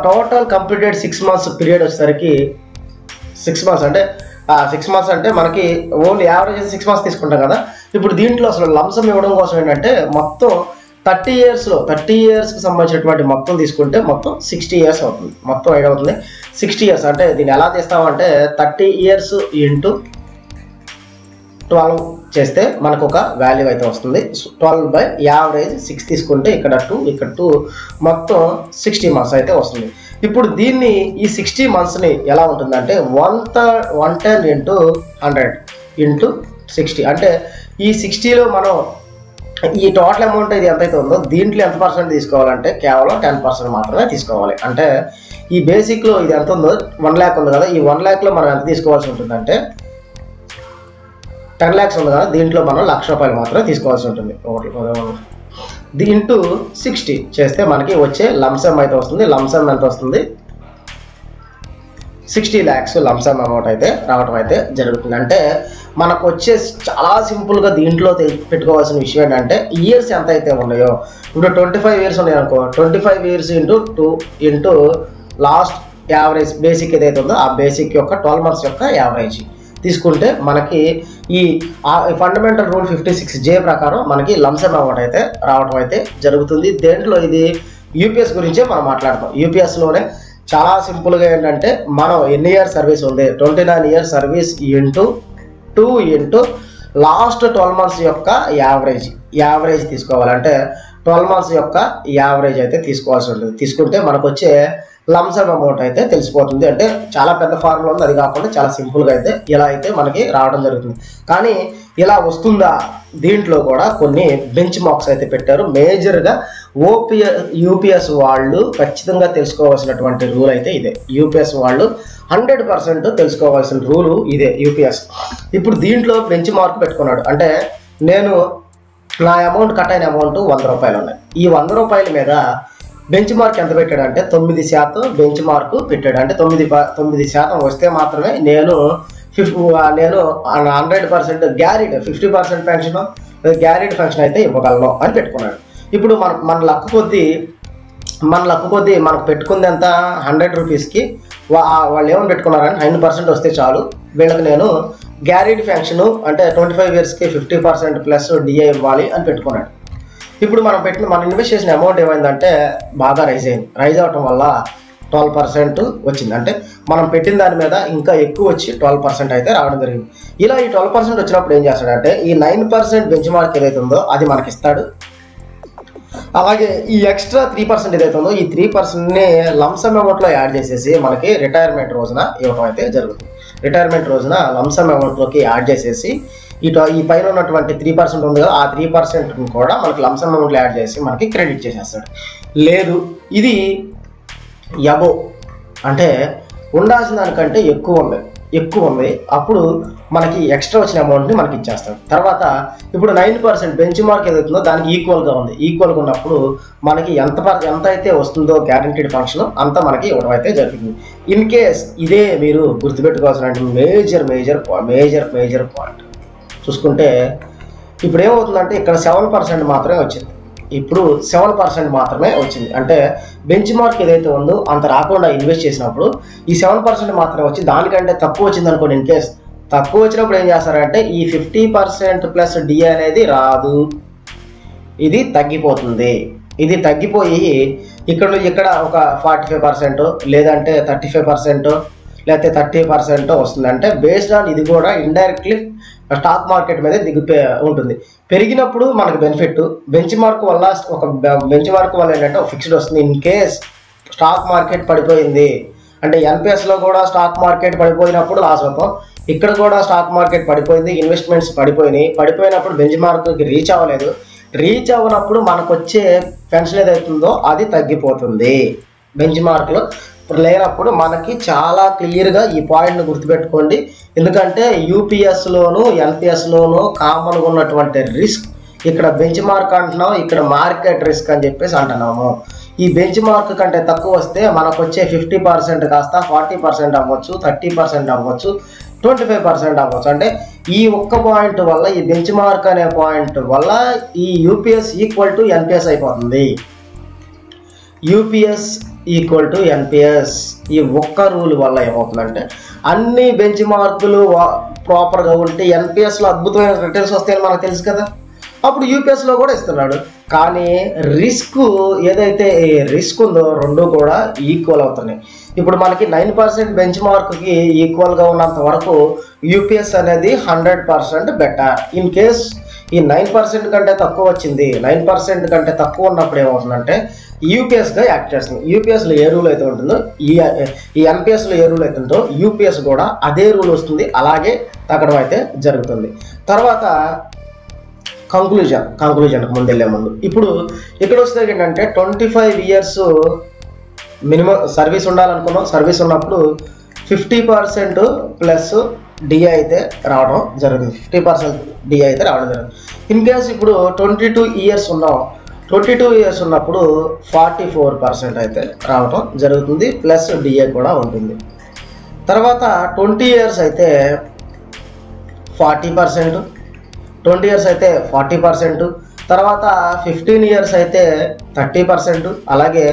టోటల్ కంప్లీటెడ్ 6 months పీరియడ్ వచ్చేసరికి 6 months అంటే మనకి ఓన్లీ యావరేజ్ 6 months తీసుకుంటాం కదా. ఇప్పుడు దీంట్లో అసలు లంసం ఇవ్వడం కోసం ఏంటంటే మొత్తం 30 yearsకి సంబంధించినటువంటి మొత్తం తీసుకుంటే మొత్తం 60 years అవుతుంది. మొత్తం ఏమవుతుంది 60 years అంటే దీన్ని ఎలా తీస్తామంటే 30 years ఇంటూ 12 చేస్తే మనకు ఒక వాల్యూ అయితే వస్తుంది. 12 బై యావరేజ్ 6 తీసుకుంటే ఇక్కడ 2 ఇక్కడ 2 మొత్తం 60 months అయితే వస్తుంది. ఇప్పుడు దీన్ని ఈ 60 monthsని ఎలా ఉంటుందంటే 110 ఇంటూ 100 ఇంటూ 60 అంటే ఈ 60లో మనం ఈ టోటల్ అమౌంట్ ఇది ఎంతైతే ఉందో దీంట్లో ఎంత పర్సెంట్ తీసుకోవాలంటే కేవలం 10% మాత్రమే తీసుకోవాలి. అంటే ఈ బేసిక్లో ఇది ఎంత ఉందో 1 lakh ఉంది కదా, ఈ 1 lakhలో మనం ఎంత తీసుకోవాల్సి ఉంటుందంటే 10 lakhs ఉంది కదా, దీంట్లో మనం 1,00,000 రూపాయలు మాత్రమే తీసుకోవాల్సి ఉంటుంది. ఇంటూ 60 చేస్తే మనకి వచ్చే లంసమ్ అయితే వస్తుంది. లంసమ్ ఎంత వస్తుంది? 60 lakhs లంసమ్ అమౌంట్ అయితే రావడం అయితే జరుగుతుంది. అంటే మనకు వచ్చే చాలా సింపుల్గా దీంట్లో పెట్టుకోవాల్సిన విషయం ఏంటంటే ఇయర్స్ ఎంత అయితే ఉన్నాయో, ఇప్పుడు 25 years ఉన్నాయి అనుకో, 25 years into 2 into last average basic ఏదైతే ఉందో ఆ బేసిక్ యొక్క 12 months యొక్క యావరేజ్ తీసుకుంటే మనకి ఈ ఫండమెంటల్ రూల్ 56J ప్రకారం మనకి లంసమ్ అమౌంట్ అయితే రావడం అయితే జరుగుతుంది. దేంట్లో ఇది యూపీఎస్ గురించే మనం మాట్లాడతాం. యూపీఎస్లోనే చాలా సింపుల్గా ఏంటంటే మనం ఎన్ని ఇయర్స్ సర్వీస్ ఉంది, 29 years service into 2 into last 12 months యొక్క యావరేజ్ తీసుకోవాలంటే 12 months యొక్క యావరేజ్ అయితే తీసుకోవాల్సి ఉంటుంది. తీసుకుంటే మనకు వచ్చే లంసమ్ అమౌంట్ అయితే తెలిసిపోతుంది. అంటే చాలా పెద్ద ఫార్ములా ఉంది, అది కాకుండా చాలా సింపుల్గా అయితే ఇలా అయితే మనకి రావడం జరుగుతుంది. కానీ ఇలా వస్తుందా, దీంట్లో కూడా కొన్ని బెంచ్ మార్క్స్ అయితే పెట్టారు. మేజర్గా యూపీఎస్ వాళ్ళు ఖచ్చితంగా తెలుసుకోవాల్సినటువంటి రూల్ అయితే ఇదే. యూపీఎస్ వాళ్ళు 100% తెలుసుకోవాల్సిన రూలు ఇదే యూపీఎస్. ఇప్పుడు దీంట్లో బెంచ్ మార్క్ పెట్టుకున్నాడు అంటే నేను నా అమౌంట్ కట్ అయిన అమౌంట్ 100 రూపాయలు ఉన్నాయి. ఈ 100 రూపాయల మీద బెంచ్ మార్క్ ఎంత పెట్టాడంటే 9% బెంచ్ మార్క్ పెట్టాడు. అంటే 9% వస్తే మాత్రమే నేను 100% గ్యారీడ్ 50% పెన్షన్ గ్యారీడ్ పెన్షన్ అయితే ఇవ్వగలను అని పెట్టుకున్నాడు. ఇప్పుడు మన లక్కు కొద్దీ మనకు పెట్టుకుంది ఎంత 100 రూపీస్కి వాళ్ళు ఏమని పెట్టుకున్నారని 9% వస్తే చాలు వీళ్ళకి నేను గ్యారీడ్ పెన్షన్ అంటే 25 yearsకి 50% ప్లస్ డిఏ ఇవ్వాలి అని పెట్టుకున్నాడు. ఇప్పుడు మనం ఇన్వెస్ట్ చేసిన అమౌంట్ ఏమైందంటే బాగా రైజ్ అవటం వల్ల 12% వచ్చింది. అంటే మనం పెట్టిన దాని మీద ఇంకా ఎక్కువ వచ్చి 12% అయితే రావడం జరిగింది. ఇలా ఈ 12% వచ్చినప్పుడు ఏం చేస్తాడంటే ఈ 9% బెంచ్ మార్క్ ఏదైతే ఉందో అది మనకి ఇస్తాడు. అలాగే ఈ ఎక్స్ట్రా 3% ఏదైతే ఉందో ఈ 3%ని లంసమ్ అమౌంట్లో యాడ్ చేసేసి మనకి రిటైర్మెంట్ రోజున ఇవ్వడం అయితే జరుగుతుంది. రిటైర్మెంట్ రోజున లంసమ్ అమౌంట్లోకి యాడ్ చేసేసి ఈ పైన ఉన్నటువంటి 3% ఉంది కదా, ఆ 3% కూడా మనకి లంసమ్ అమౌంట్లో యాడ్ చేసి మనకి క్రెడిట్ చేసేస్తాడు. లేదు ఇది ఎబో అంటే ఉండాల్సిన దానికంటే ఎక్కువ ఉంది అప్పుడు మనకి ఎక్స్ట్రా వచ్చిన అమౌంట్ని మనకి ఇచ్చేస్తాడు. తర్వాత ఇప్పుడు 9% బెంచ్ మార్క్ ఏదైతుందో దానికి ఈక్వల్గా ఉన్నప్పుడు మనకి ఎంత అయితే వస్తుందో గ్యారంటీడ్ ఫంక్షన్ అంతా మనకి ఇవ్వడం అయితే జరుగుతుంది. ఇన్ కేస్ ఇదే మీరు గుర్తుపెట్టుకోవాల్సిన మేజర్ పాయింట్ చూసుకుంటే ఇప్పుడు ఏమవుతుందంటే ఇక్కడ 7% మాత్రమే వచ్చింది. ఇప్పుడు 7% మాత్రమే వచ్చింది. అంటే బెంచ్ మార్క్ ఏదైతే ఉందో అంత రాకుండా ఇన్వెస్ట్ చేసినప్పుడు ఈ 7% మాత్రమే వచ్చి దానికంటే తక్కువ వచ్చింది అనుకోండి. ఇన్ కేస్ తక్కువ వచ్చినప్పుడు ఏం చేస్తారంటే ఈ 50% ప్లస్ డిఏ అనేది రాదు, ఇది తగ్గిపోతుంది. ఇది తగ్గిపోయి ఇక్కడ ఒక 45% లేదంటే 35% లేకపోతే 30% వస్తుంది. అంటే బేస్డ్ ఆన్ ఇది కూడా ఇండైరెక్ట్లీ స్టాక్ మార్కెట్ మీద ఉంటుంది. పెరిగినప్పుడు మనకు బెనిఫిట్, బెంచ్ మార్క్ వల్ల ఏంటంటే ఫిక్స్డ్ వస్తుంది. ఇన్ కేస్ స్టాక్ మార్కెట్ పడిపోయింది అంటే ఎన్పిఎస్లో కూడా స్టాక్ మార్కెట్ పడిపోయినప్పుడు లాస్ అవుతాం. ఇక్కడ కూడా స్టాక్ మార్కెట్ పడిపోయింది, ఇన్వెస్ట్మెంట్స్ పడిపోయినప్పుడు బెంచ్ మార్క్కి రీచ్ అవ్వనప్పుడు మనకు వచ్చే పెన్షన్ ఏదైతుందో అది తగ్గిపోతుంది. బెంచ్ మార్క్లో లేనప్పుడు మనకి చాలా క్లియర్గా ఈ పాయింట్ని గుర్తుపెట్టుకోండి. ఎందుకంటే యూపీఎస్లోను ఎన్పిఎస్లోను కామన్గా ఉన్నటువంటి రిస్క్ ఇక్కడ బెంచ్ మార్క్ అంటున్నాం, ఇక్కడ మార్కెట్ రిస్క్ అని చెప్పేసి అంటున్నాము. ఈ బెంచ్ మార్క్ కంటే తక్కువ వస్తే మనకు వచ్చే 50% కాస్త 40% అవ్వచ్చు, 30% అవ్వచ్చు, 25% అవ్వచ్చు. అంటే ఈ ఒక్క పాయింట్ వల్ల ఈ బెంచ్ మార్క్ అనే పాయింట్ వల్ల ఈ యూపీఎస్ ఈక్వల్ టు ఎన్పిఎస్ అయిపోతుంది. యూపీఎస్ ఈక్వల్ టు ఎన్పిఎస్ ఈ ఒక్క రూల్ వల్ల ఏమవుతుందంటే అన్ని బెంచ్ మార్కులు ప్రాపర్గా ఉంటే ఎన్పిఎస్లో అద్భుతమైన రిటర్న్స్ వస్తాయని మనకు తెలుసు కదా. అప్పుడు యూపీఎస్లో కూడా ఇస్తున్నాడు. కానీ రిస్క్ ఏదైతే రిస్క్ ఉందో రెండు కూడా ఈక్వల్ అవుతున్నాయి. ఇప్పుడు మనకి 9% బెంచ్ మార్క్కి ఈక్వల్గా ఉన్నంత వరకు యూపీఎస్ అనేది 100% బెటర్. ఇన్ కేస్ ఈ 9% కంటే తక్కువ వచ్చింది, 9% కంటే తక్కువ ఉన్నప్పుడు ఏమవుతుందంటే యూపీఎస్గా యాక్ట్ చేస్తుంది. యూపీఎస్లో ఏ రూల్ అయితే ఉంటుందో ఈ ఎన్పిఎస్లో ఏ రూల్ అయితే ఉంటుందో యూపీఎస్ కూడా అదే రూల్ వస్తుంది, అలాగే తగ్గడం అయితే జరుగుతుంది. తర్వాత కంక్లూజన్కి ముందు వెళ్ళే ముందు ఇప్పుడు ఇక్కడ వస్తే ఏంటంటే 25 years మినిమం సర్వీస్ ఉండాలనుకున్నాం. సర్వీస్ ఉన్నప్పుడు 50% ప్లస్ డిఏ అయితే రావడం జరుగుతుంది. 50% డిఏ అయితే రావడం జరుగుతుంది. ఇన్ కేస్ ఇప్పుడు 22 years ఉన్నాం, 22 years ఉన్నప్పుడు 44% అయితే రావడం జరుగుతుంది, ప్లస్ డిఏ కూడా ఉంటుంది. తర్వాత 20 years అయితే 40%, 20 years అయితే 40%, తర్వాత 15 years అయితే 30%, అలాగే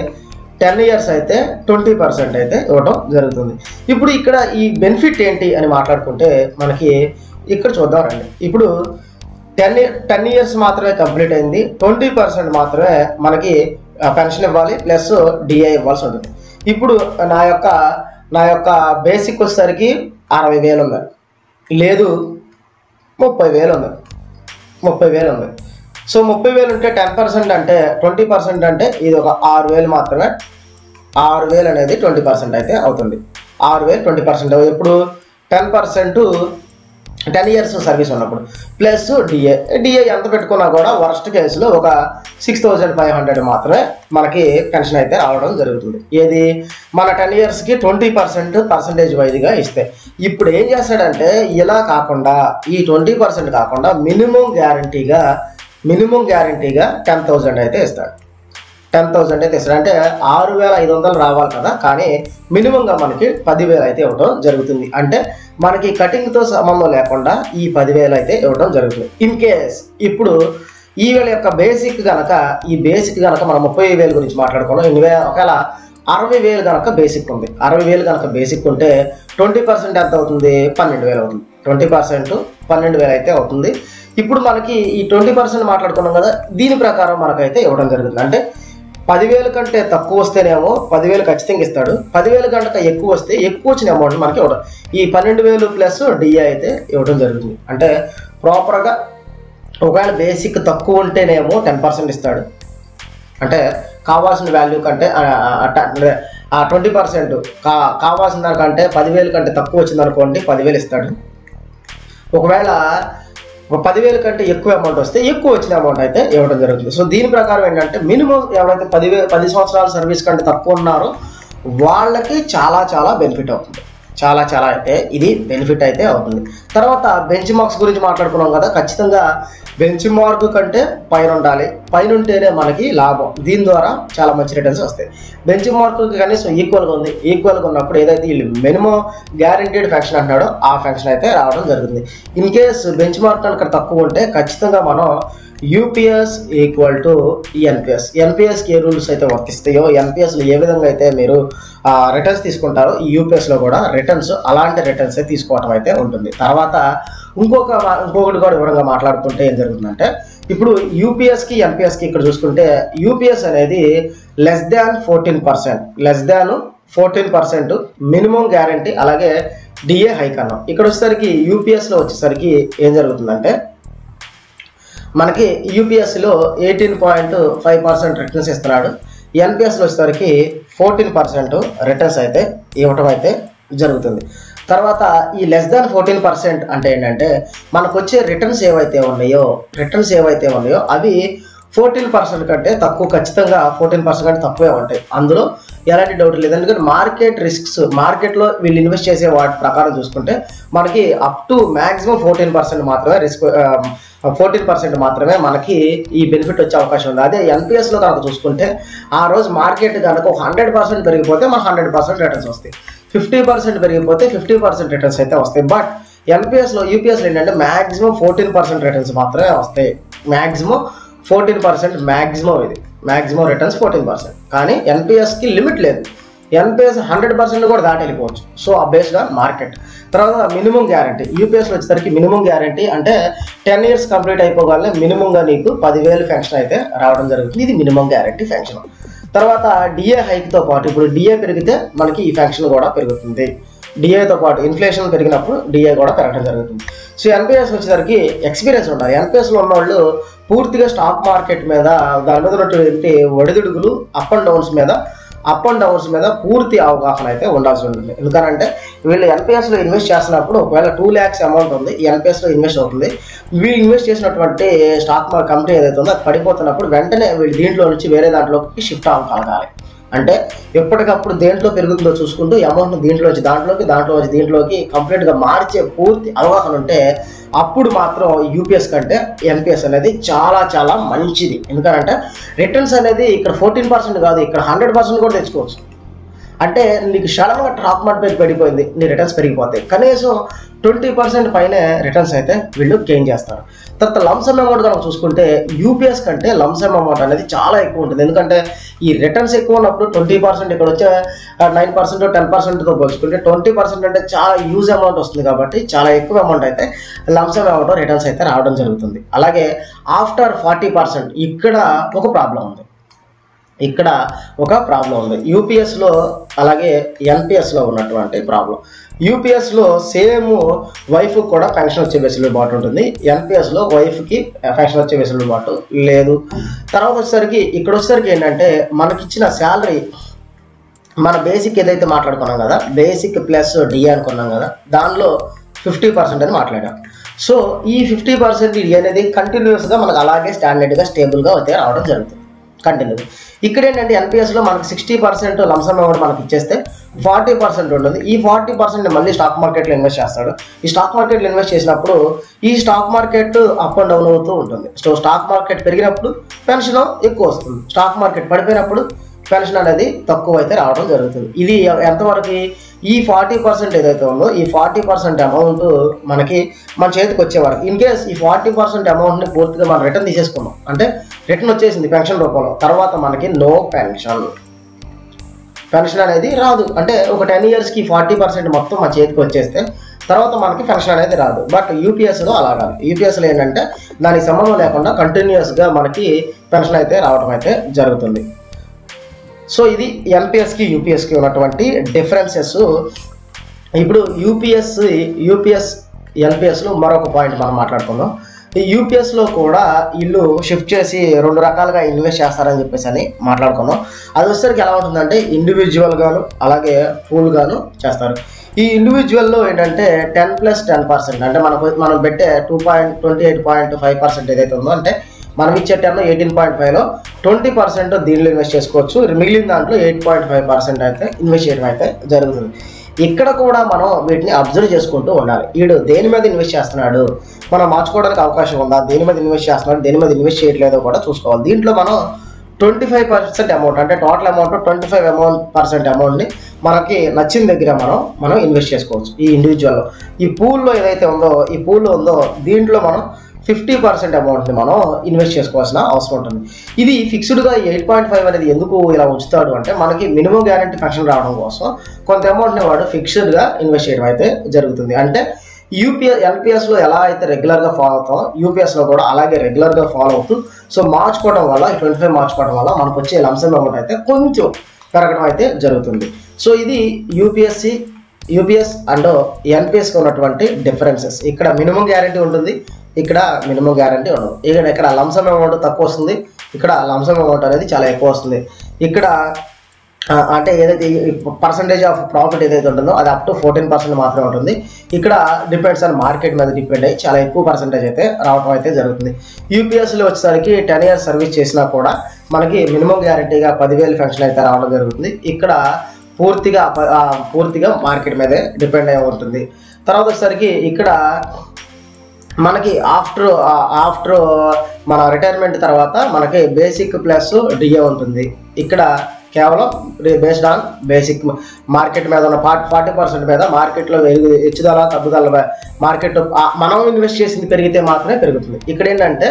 10 years అయితే 20% అయితే ఇవ్వడం జరుగుతుంది. ఇప్పుడు ఇక్కడ ఈ బెనిఫిట్ ఏంటి అని మాట్లాడుకుంటే మనకి ఇక్కడ చూద్దాం రండి. ఇప్పుడు 10 years మాత్రమే కంప్లీట్ అయింది, 20% మాత్రమే మనకి పెన్షన్ ఇవ్వాలి, ప్లస్ డిఏ ఇవ్వాల్సి ఉంటుంది. ఇప్పుడు నా యొక్క బేసిక్ వచ్చేసరికి 60,000 ఉంది, లేదు 30,000 ఉంది, 30,000 ఉంది. సో 30,000 ఉంటే 10% అంటే 20% అంటే ఇది ఒక 6,000 మాత్రమే. 6,000 అనేది 20% అయితే అవుతుంది. 6,000 20% ఇప్పుడు 10% 10 years సర్వీస్ ఉన్నప్పుడు ప్లస్ డిఏ ఎంత పెట్టుకున్నా కూడా వర్స్ట్ కేసులో ఒక 6,500 మాత్రమే మనకి పెన్షన్ అయితే రావడం జరుగుతుంది. ఏది మన 10 yearsకి 20% పర్సంటేజ్ వైజ్గా ఇస్తే. ఇప్పుడు ఏం చేస్తాడంటే ఇలా కాకుండా ఈ 20% కాకుండా మినిమం గ్యారంటీగా 10,000 అయితే ఇస్తాడు. 10,000 అయితే ఇస్తాడు. అంటే 6,500 రావాలి కదా, కానీ మినిమంగా మనకి 10,000 అయితే ఇవ్వడం జరుగుతుంది. అంటే మనకి కటింగ్తో సంబంధం లేకుండా ఈ 10,000 అయితే ఇవ్వడం జరుగుతుంది. ఇన్ కేస్ ఇప్పుడు ఈ వేళ యొక్క బేసిక్ కనుక మనం 30,000 గురించి మాట్లాడుకున్నాం. ఒకవేళ 60,000 కనుక బేసిక్ ఉంది, 60,000 కనుక బేసిక్ ఉంటే 20% ఎంత అవుతుంది? 12,000 అవుతుంది. 20% 12,000 అయితే అవుతుంది. ఇప్పుడు మనకి ఈ 20% మాట్లాడుకున్నాం కదా, దీని ప్రకారం మనకైతే ఇవ్వడం జరుగుతుంది. అంటే 10,000 కంటే తక్కువ వస్తేనేమో 10,000 ఖచ్చితంగా ఇస్తాడు, 10,000 కంటే ఎక్కువ వస్తే ఎక్కువ వచ్చిన అమౌంట్ మనకి ఇవ్వడం, ఈ 12,000 ప్లస్ డిఏ అయితే ఇవ్వడం జరుగుతుంది. అంటే ప్రాపర్గా ఒకవేళ బేసిక్ తక్కువ ఉంటేనేమో 10% ఇస్తాడు, అంటే కావాల్సిన వాల్యూ కంటే 20% కావాల్సిన దానికంటే 10,000 కంటే తక్కువ వచ్చింది అనుకోండి 10,000 ఇస్తాడు. ఒకవేళ 10,000 కంటే ఎక్కువ అమౌంట్ వస్తే ఎక్కువ వచ్చిన అమౌంట్ అయితే ఇవ్వడం జరుగుతుంది. సో దీని ప్రకారం ఏంటంటే మినిమం ఎవరైతే 10 సంవత్సరాల సర్వీస్ కంటే తక్కువ ఉన్నారో వాళ్ళకి చాలా బెనిఫిట్ అవుతుంది. చాలా అయితే ఇది బెనిఫిట్ అయితే అవుతుంది. తర్వాత బెంచ్ మార్క్స్ గురించి మాట్లాడుకున్నాం కదా, ఖచ్చితంగా బెంచ్ మార్క్ కంటే పైన ఉండాలి, పైన ఉంటేనే మనకి లాభం. దీని ద్వారా చాలా మంచి రిటర్న్స్ వస్తాయి. బెంచ్ మార్క్ కనీసం ఈక్వల్గా ఉంది, ఈక్వల్గా ఉన్నప్పుడు ఏదైతే వీళ్ళు మినిమం గ్యారంటీడ్ ఫంక్షన్ అంటున్నాడో ఆ ఫంక్షన్ అయితే రావడం జరుగుతుంది. ఇన్ కేస్ బెంచ్ మార్క్ కనుక తక్కువ ఉంటే ఖచ్చితంగా మనం యూపీఎస్ ఈక్వల్ టు ఎన్పిఎస్కి ఏ రూల్స్ అయితే వర్తిస్తాయో, ఎన్పిఎస్లో ఏ విధంగా అయితే మీరు రిటర్న్స్ తీసుకుంటారో ఈ యూపీఎస్లో కూడా అలాంటి రిటర్న్స్ తీసుకోవడం అయితే ఉంటుంది. తర్వాత ఇంకొకటి కూడా వివరంగా మాట్లాడుకుంటే ఏం జరుగుతుందంటే, ఇప్పుడు యూపీఎస్కి ఎన్పిఎస్కి ఇక్కడ చూసుకుంటే యూపీఎస్ అనేది లెస్ దాన్ 14% మినిమం గ్యారంటీ, అలాగే డిఏ హైక్ అన్నాం. ఇక్కడ వచ్చేసరికి యూపీఎస్లో వచ్చేసరికి ఏం జరుగుతుందంటే మనకి యూపీఎస్లో 18.5% రిటర్న్స్ ఇస్తున్నాడు, ఎన్పిఎస్లో వచ్చేసరికి 14% రిటర్న్స్ అయితే ఇవ్వటం అయితే జరుగుతుంది. తర్వాత ఈ లెస్ దాన్ 14% అంటే ఏంటంటే మనకు వచ్చే రిటర్న్స్ ఏవైతే ఉన్నాయో అవి 14% కంటే తక్కువ, ఖచ్చితంగా 14% కంటే తక్కువే ఉంటాయి. అందులో ఎలాంటి డౌట్ లేదు. ఎందుకంటే మార్కెట్ రిస్క్స్, మార్కెట్లో వీళ్ళు ఇన్వెస్ట్ చేసే వాటి ప్రకారం చూసుకుంటే మనకి అప్ టు మ్యాక్సిమం 14% మాత్రమే 14% మాత్రమే మనకి ఈ బెనిఫిట్ వచ్చే అవకాశం ఉంది. అదే ఎన్పిఎస్లో కనుక చూసుకుంటే ఆ రోజు మార్కెట్ కనుక 100% పెరిగిపోతే మనకు 100% రిటర్న్స్ వస్తాయి, 50% పెరిగిపోతే 50% రిటర్న్స్ అయితే వస్తాయి. బట్ యూపీఎస్లో ఏంటంటే మ్యాక్సిమం 14% రిటర్న్స్ మాత్రమే వస్తాయి. Maximum 14%, maximum returns 14%. కానీ ఎన్పిఎస్కి లిమిట్ లేదు, ఎన్పిఎస్ 100% కూడా దాటి వెళ్ళిపోవచ్చు. So based on market. తర్వాత మినిమం గ్యారంటీ, యూపీఎస్లో వచ్చేసరికి మినిమం గ్యారంటీ అంటే 10 years కంప్లీట్ అయిపోగానే మినిమంగా నీకు 10,000 పెన్షన్ అయితే రావడం జరుగుతుంది. ఇది మినిమం గ్యారంటీ పెన్షన్. తర్వాత డిఏ హైక్తో పాటు ఇప్పుడు డిఏ పెరిగితే మనకి ఈ పెన్షన్ కూడా పెరుగుతుంది. డిఏతో పాటు ఇన్ఫ్లేషన్ పెరిగినప్పుడు డిఏ కూడా పెరగడం జరుగుతుంది. సో ఎన్పిఎస్ వచ్చేసరికి ఎక్స్పీరియన్స్ ఉండాలి. ఎన్పిఎస్లో ఉన్న వాళ్ళు పూర్తిగా స్టాక్ మార్కెట్ మీద దాని మీద ఉన్నటువంటి ఒడిదుడుగులు అప్ అండ్ డౌన్స్ మీద పూర్తి అవగాహన అయితే ఉండాల్సి ఉంటుంది. ఎందుకంటే వీళ్ళు ఎన్పిఎస్లో ఇన్వెస్ట్ చేస్తున్నప్పుడు ఒకవేళ 2 lakhs అమౌంట్ ఉంది ఈ ఎన్పిఎస్లో ఇన్వెస్ట్ అవుతుంది, వీళ్ళు ఇన్వెస్ట్ చేసినటువంటి స్టాక్ మార్కెట్ కంపెనీ ఏదైతే ఉందో అది పడిపోతున్నప్పుడు వెంటనే వీళ్ళు దీంట్లో నుంచి వేరే దాంట్లోకి షిఫ్ట్ అవ్వగలగాలి. అంటే ఎప్పటికప్పుడు దేంట్లో పెరుగుతుందో చూసుకుంటూ అమౌంట్ను దీంట్లోకి కంప్లీట్గా మార్చే పూర్తి అవగాహన ఉంటే అప్పుడు మాత్రం యూపీఎస్ కంటే ఎన్పిఎస్ అనేది చాలా చాలా మంచిది. ఎందుకంటే రిటర్న్స్ అనేది ఇక్కడ 14% కాదు, ఇక్కడ 100% కూడా తెచ్చుకోవచ్చు. అంటే నీకు సడన్గా స్టాక్ మార్కెట్ పడిపోయింది, నీ రిటర్న్స్ పెరిగిపోతాయి. కనీసం 20% పైనే రిటర్న్స్ అయితే వీళ్ళు గెయిన్ చేస్తారు. తర్వాత లంసమ్ అమౌంట్ కనుక చూసుకుంటే యూపీఎస్ కంటే లంసమ్ అమౌంట్ అనేది చాలా ఎక్కువ ఉంటుంది. ఎందుకంటే ఈ రిటర్న్స్ ఎక్కువ ఉన్నప్పుడు 20%, ఇక్కడ వచ్చే 9% 10%తో పోల్చుకుంటే 20% అంటే చాలా యూజ్ అమౌంట్ వస్తుంది. కాబట్టి చాలా ఎక్కువ అమౌంట్ అయితే లంసమ్ అమౌంట్ రిటర్న్స్ అయితే రావడం జరుగుతుంది. అలాగే ఆఫ్టర్ 40% ఇక్కడ ఒక ప్రాబ్లం ఉంది. యూపీఎస్లో అలాగే ఎన్పిఎస్లో ఉన్నటువంటి ప్రాబ్లం. యూపీఎస్లో సేమ్ వైఫ్కి కూడా పెన్షన్ వచ్చే వెసులుబాటు ఉంటుంది, ఎన్పిఎస్లో వైఫ్కి పెన్షన్ వచ్చే వెసులుబాటు లేదు. తర్వాత వచ్చేసరికి ఏంటంటే మనకిచ్చిన శాలరీ, మన బేసిక్ ఏదైతే మాట్లాడుకున్నాం కదా, బేసిక్ ప్లస్ డిఏ అనుకున్నాం కదా, దానిలో 50% అని మాట్లాడాం. సో ఈ 50% డిఏ అనేది కంటిన్యూస్గా మనకు అలాగే స్టాండర్డ్గా స్టేబుల్గా అయితే రావడం జరుగుతుంది కంటిన్యూ. ఇక్కడ ఏంటంటే ఎన్పిఎస్లో మనకి 60% లంసమ్ అమౌంట్ మనకి ఇచ్చేస్తే 40% ఉంటుంది. ఈ 40% మళ్ళీ స్టాక్ మార్కెట్లో ఇన్వెస్ట్ చేస్తాడు. ఈ స్టాక్ మార్కెట్లో ఇన్వెస్ట్ చేసినప్పుడు ఈ stock market up and down అవుతూ ఉంటుంది. సో స్టాక్ మార్కెట్ పెరిగినప్పుడు పెన్షన్ ఎక్కువ వస్తుంది, స్టాక్ మార్కెట్ పడిపోయినప్పుడు పెన్షన్ అనేది తక్కువ అయితే రావడం జరుగుతుంది. ఇది ఎంతవరకు ఈ 40% ఏదైతే ఉందో ఈ 40% అమౌంట్ మనకి మన చేతికి వచ్చేవారు. ఇన్ కేస్ ఈ 40% అమౌంట్ని పూర్తిగా మనం రిటర్న్ తీసేసుకున్నాం అంటే రిటర్న్ వచ్చేసింది పెన్షన్ రూపంలో, తర్వాత మనకి నో పెన్షన్ అనేది రాదు. అంటే ఒక 10 yearsకి 40% మొత్తం మన చేతికి వచ్చేస్తే తర్వాత మనకి పెన్షన్ అనేది రాదు. బట్ యూపీఎస్లో అలా కాదు. యూపీఎస్లో ఏంటంటే దానికి సంబంధం లేకుండా కంటిన్యూస్గా మనకి పెన్షన్ అయితే రావడం అయితే జరుగుతుంది. సో ఇది ఎన్పిఎస్కి యూపీఎస్కి ఉన్నటువంటి డిఫరెన్సెస్. ఇప్పుడు ఎన్పిఎస్లో మరొక పాయింట్ మనం మాట్లాడుకుందాం. ఈ యూపీఎస్లో కూడా వీళ్ళు షిఫ్ట్ చేసి 2 రకాలుగా ఇన్వెస్ట్ చేస్తారని చెప్పేసి అని మాట్లాడుకున్నాం. అది వచ్చేసరికి ఎలా ఉంటుందంటే ఇండివిజువల్గాను అలాగే పూల్గాను చేస్తారు. ఈ ఇండివిజువల్లో ఏంటంటే 10+10% అంటే మనం పెట్టే 28.5% ఏదైతే ఉందో, అంటే మనం ఇచ్చే టర్మ్ 18.5లో 20% దీనిలో ఇన్వెస్ట్ చేసుకోవచ్చు, మిగిలిన దాంట్లో 8.5% అయితే ఇన్వెస్ట్ చేయడం అయితే జరుగుతుంది. ఇక్కడ కూడా మనం వీటిని అబ్జర్వ్ చేసుకుంటూ ఉండాలి. వీడు దేని మీద ఇన్వెస్ట్ చేస్తున్నాడు, మనం మార్చుకోవడానికి అవకాశం ఉందా, దేని మీద ఇన్వెస్ట్ చేస్తున్నాడు, దేని మీద ఇన్వెస్ట్ చేయట్లేదో కూడా చూసుకోవాలి. దీంట్లో మనం 25% అమౌంట్ అంటే టోటల్ అమౌంట్ 25% అమౌంట్ని మనకి నచ్చిన దగ్గర మనం ఇన్వెస్ట్ చేసుకోవచ్చు. ఈ ఇండివిజువల్లో ఈ పూల్లో ఏదైతే ఉందో దీంట్లో మనం 50% అమౌంట్ని మనం ఇన్వెస్ట్ చేసుకోవాల్సిన అవసరం ఉంటుంది. ఇది ఫిక్స్డ్గా 8.5 అనేది ఎందుకు ఇలా ఉంచుతాడు అంటే మనకి మినిమం గ్యారంటీ పెన్షన్ రావడం కోసం కొంత అమౌంట్ని వాడు ఫిక్స్డ్గా ఇన్వెస్ట్ చేయడం అయితే జరుగుతుంది. అంటే ఎన్పిఎస్లో ఎలా అయితే రెగ్యులర్గా ఫాలో అవుతామో యూపీఎస్లో కూడా అలాగే రెగ్యులర్గా ఫాలో అవుతూ సో మార్చుకోవడం వల్ల 25 మార్చుకోవడం వల్ల మనకు వచ్చే లంసమ్ అమౌంట్ అయితే కొంచెం పెరగడం అయితే జరుగుతుంది. సో ఇది యూపీఎస్ అండ్ ఎన్పిఎస్కి ఉన్నటువంటి డిఫరెన్సెస్. ఇక్కడ మినిమం గ్యారంటీ ఉంటుంది, ఇక్కడ మినిమం గ్యారంటీ ఉండదు. ఇక్కడ లంసమ్ అమౌంట్ తక్కువ వస్తుంది, ఇక్కడ లంసమ్ అమౌంట్ అనేది చాలా ఎక్కువ వస్తుంది. ఇక్కడ అంటే ఏదైతే పర్సంటేజ్ ఆఫ్ ప్రాఫిట్ ఏదైతే ఉంటుందో అది అప్ టు 14% మాత్రమే ఉంటుంది. ఇక్కడ డిపెండ్స్ ఆన్ మార్కెట్ మీద డిపెండ్ అయ్యి చాలా ఎక్కువ పర్సంటేజ్ అయితే రావడం అయితే జరుగుతుంది. యూపీఎస్లో వచ్చేసరికి 10 years సర్వీస్ చేసినా కూడా మనకి మినిమం గ్యారంటీగా 10,000 పెన్షన్ అయితే రావడం జరుగుతుంది. ఇక్కడ పూర్తిగా మార్కెట్ మీదే డిపెండ్ అయి ఉంటుంది. తర్వాత వచ్చేసరికి ఇక్కడ మనకి ఆఫ్టర్ మన రిటైర్మెంట్ తర్వాత మనకి బేసిక్ ప్లస్ డిఏ ఉంటుంది. ఇక్కడ కేవలం బేస్డ్ ఆన్ బేసిక్ మార్కెట్ మీద ఉన్న 40% మీద మార్కెట్లో హెచ్చుదల తగ్గుదల మార్కెట్ మనం ఇన్వెస్ట్ చేసింది పెరిగితే మాత్రమే పెరుగుతుంది. ఇక్కడ ఏంటంటే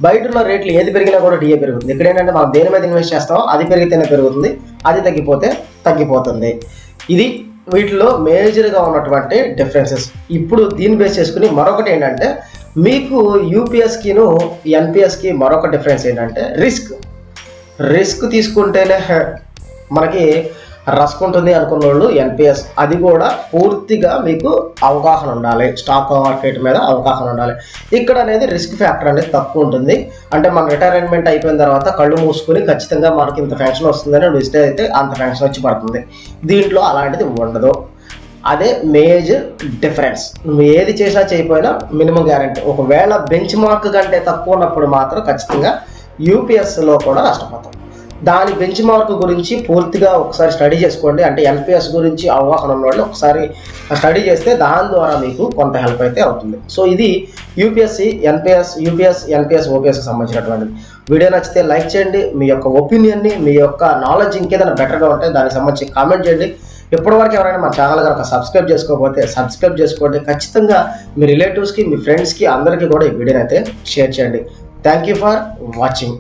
బయట ఉన్న రేట్లు ఏది పెరిగినా కూడా డిఏ పెరుగుతుంది. ఇక్కడ ఏంటంటే మనం దేని మీద ఇన్వెస్ట్ చేస్తామో అది పెరిగితేనే పెరుగుతుంది, అది తగ్గిపోతే తగ్గిపోతుంది. ఇది వీటిలో మేజర్గా ఉన్నటువంటి డిఫరెన్సెస్. ఇప్పుడు దీన్ని బేస్ చేసుకుని మరొకటి ఏంటంటే, మీకు యూపీఎస్కిను ఎన్పిఎస్కి మరొక డిఫరెన్స్ ఏంటంటే రిస్క్ తీసుకుంటేనే మనకి రస్క్ ఉంటుంది అనుకున్న వాళ్ళు ఎన్పిఎస్, అది కూడా పూర్తిగా మీకు అవగాహన ఉండాలి, స్టాక్ మార్కెట్ మీద అవగాహన ఉండాలి. ఇక్కడ అనేది రిస్క్ ఫ్యాక్టర్ అనేది తక్కువ ఉంటుంది. అంటే మన రిటైర్మెంట్ అయిపోయిన తర్వాత కళ్ళు మూసుకొని ఖచ్చితంగా మనకి ఇంత పెన్షన్ వస్తుందని డిసైడ్ అయితే అంత పెన్షన్ వచ్చి పడుతుంది. దీంట్లో అలాంటిది ఉండదు. అదే మేజర్ డిఫరెన్స్. నువ్వు ఏది చేసినా చేయకపోయినా మినిమం గ్యారంటీ. ఒకవేళ బెంచ్ మార్క్ కంటే తక్కువ ఉన్నప్పుడు మాత్రం ఖచ్చితంగా యూపీఎస్లో కూడా నష్టపోతాం. దాని బెంచ్ మార్క్ గురించి పూర్తిగా ఒకసారి స్టడీ చేసుకోండి. అంటే ఎన్పిఎస్ గురించి అవగాహన ఉన్న వాళ్ళు ఒకసారి స్టడీ చేస్తే దాని ద్వారా మీకు కొంత హెల్ప్ అయితే అవుతుంది. సో ఇది యూపీఎస్సి, ఎన్పిఎస్, ఓపీఎస్కి సంబంధించినటువంటిది. వీడియో నచ్చితే లైక్ చేయండి. మీ యొక్క ఒపీనియన్ని, మీ యొక్క నాలెడ్జ్ ఇంకేదైనా బెటర్గా ఉంటే దానికి సంబంధించి కామెంట్ చేయండి. ఇప్పటివరకు ఎవరైనా మా ఛానల్ కనుక సబ్స్క్రైబ్ చేసుకోకపోతే సబ్స్క్రైబ్ చేసుకోండి. ఖచ్చితంగా మీ రిలేటివ్స్కి, మీ ఫ్రెండ్స్కి అందరికీ కూడా ఈ వీడియోని అయితే షేర్ చేయండి. Thank you for watching.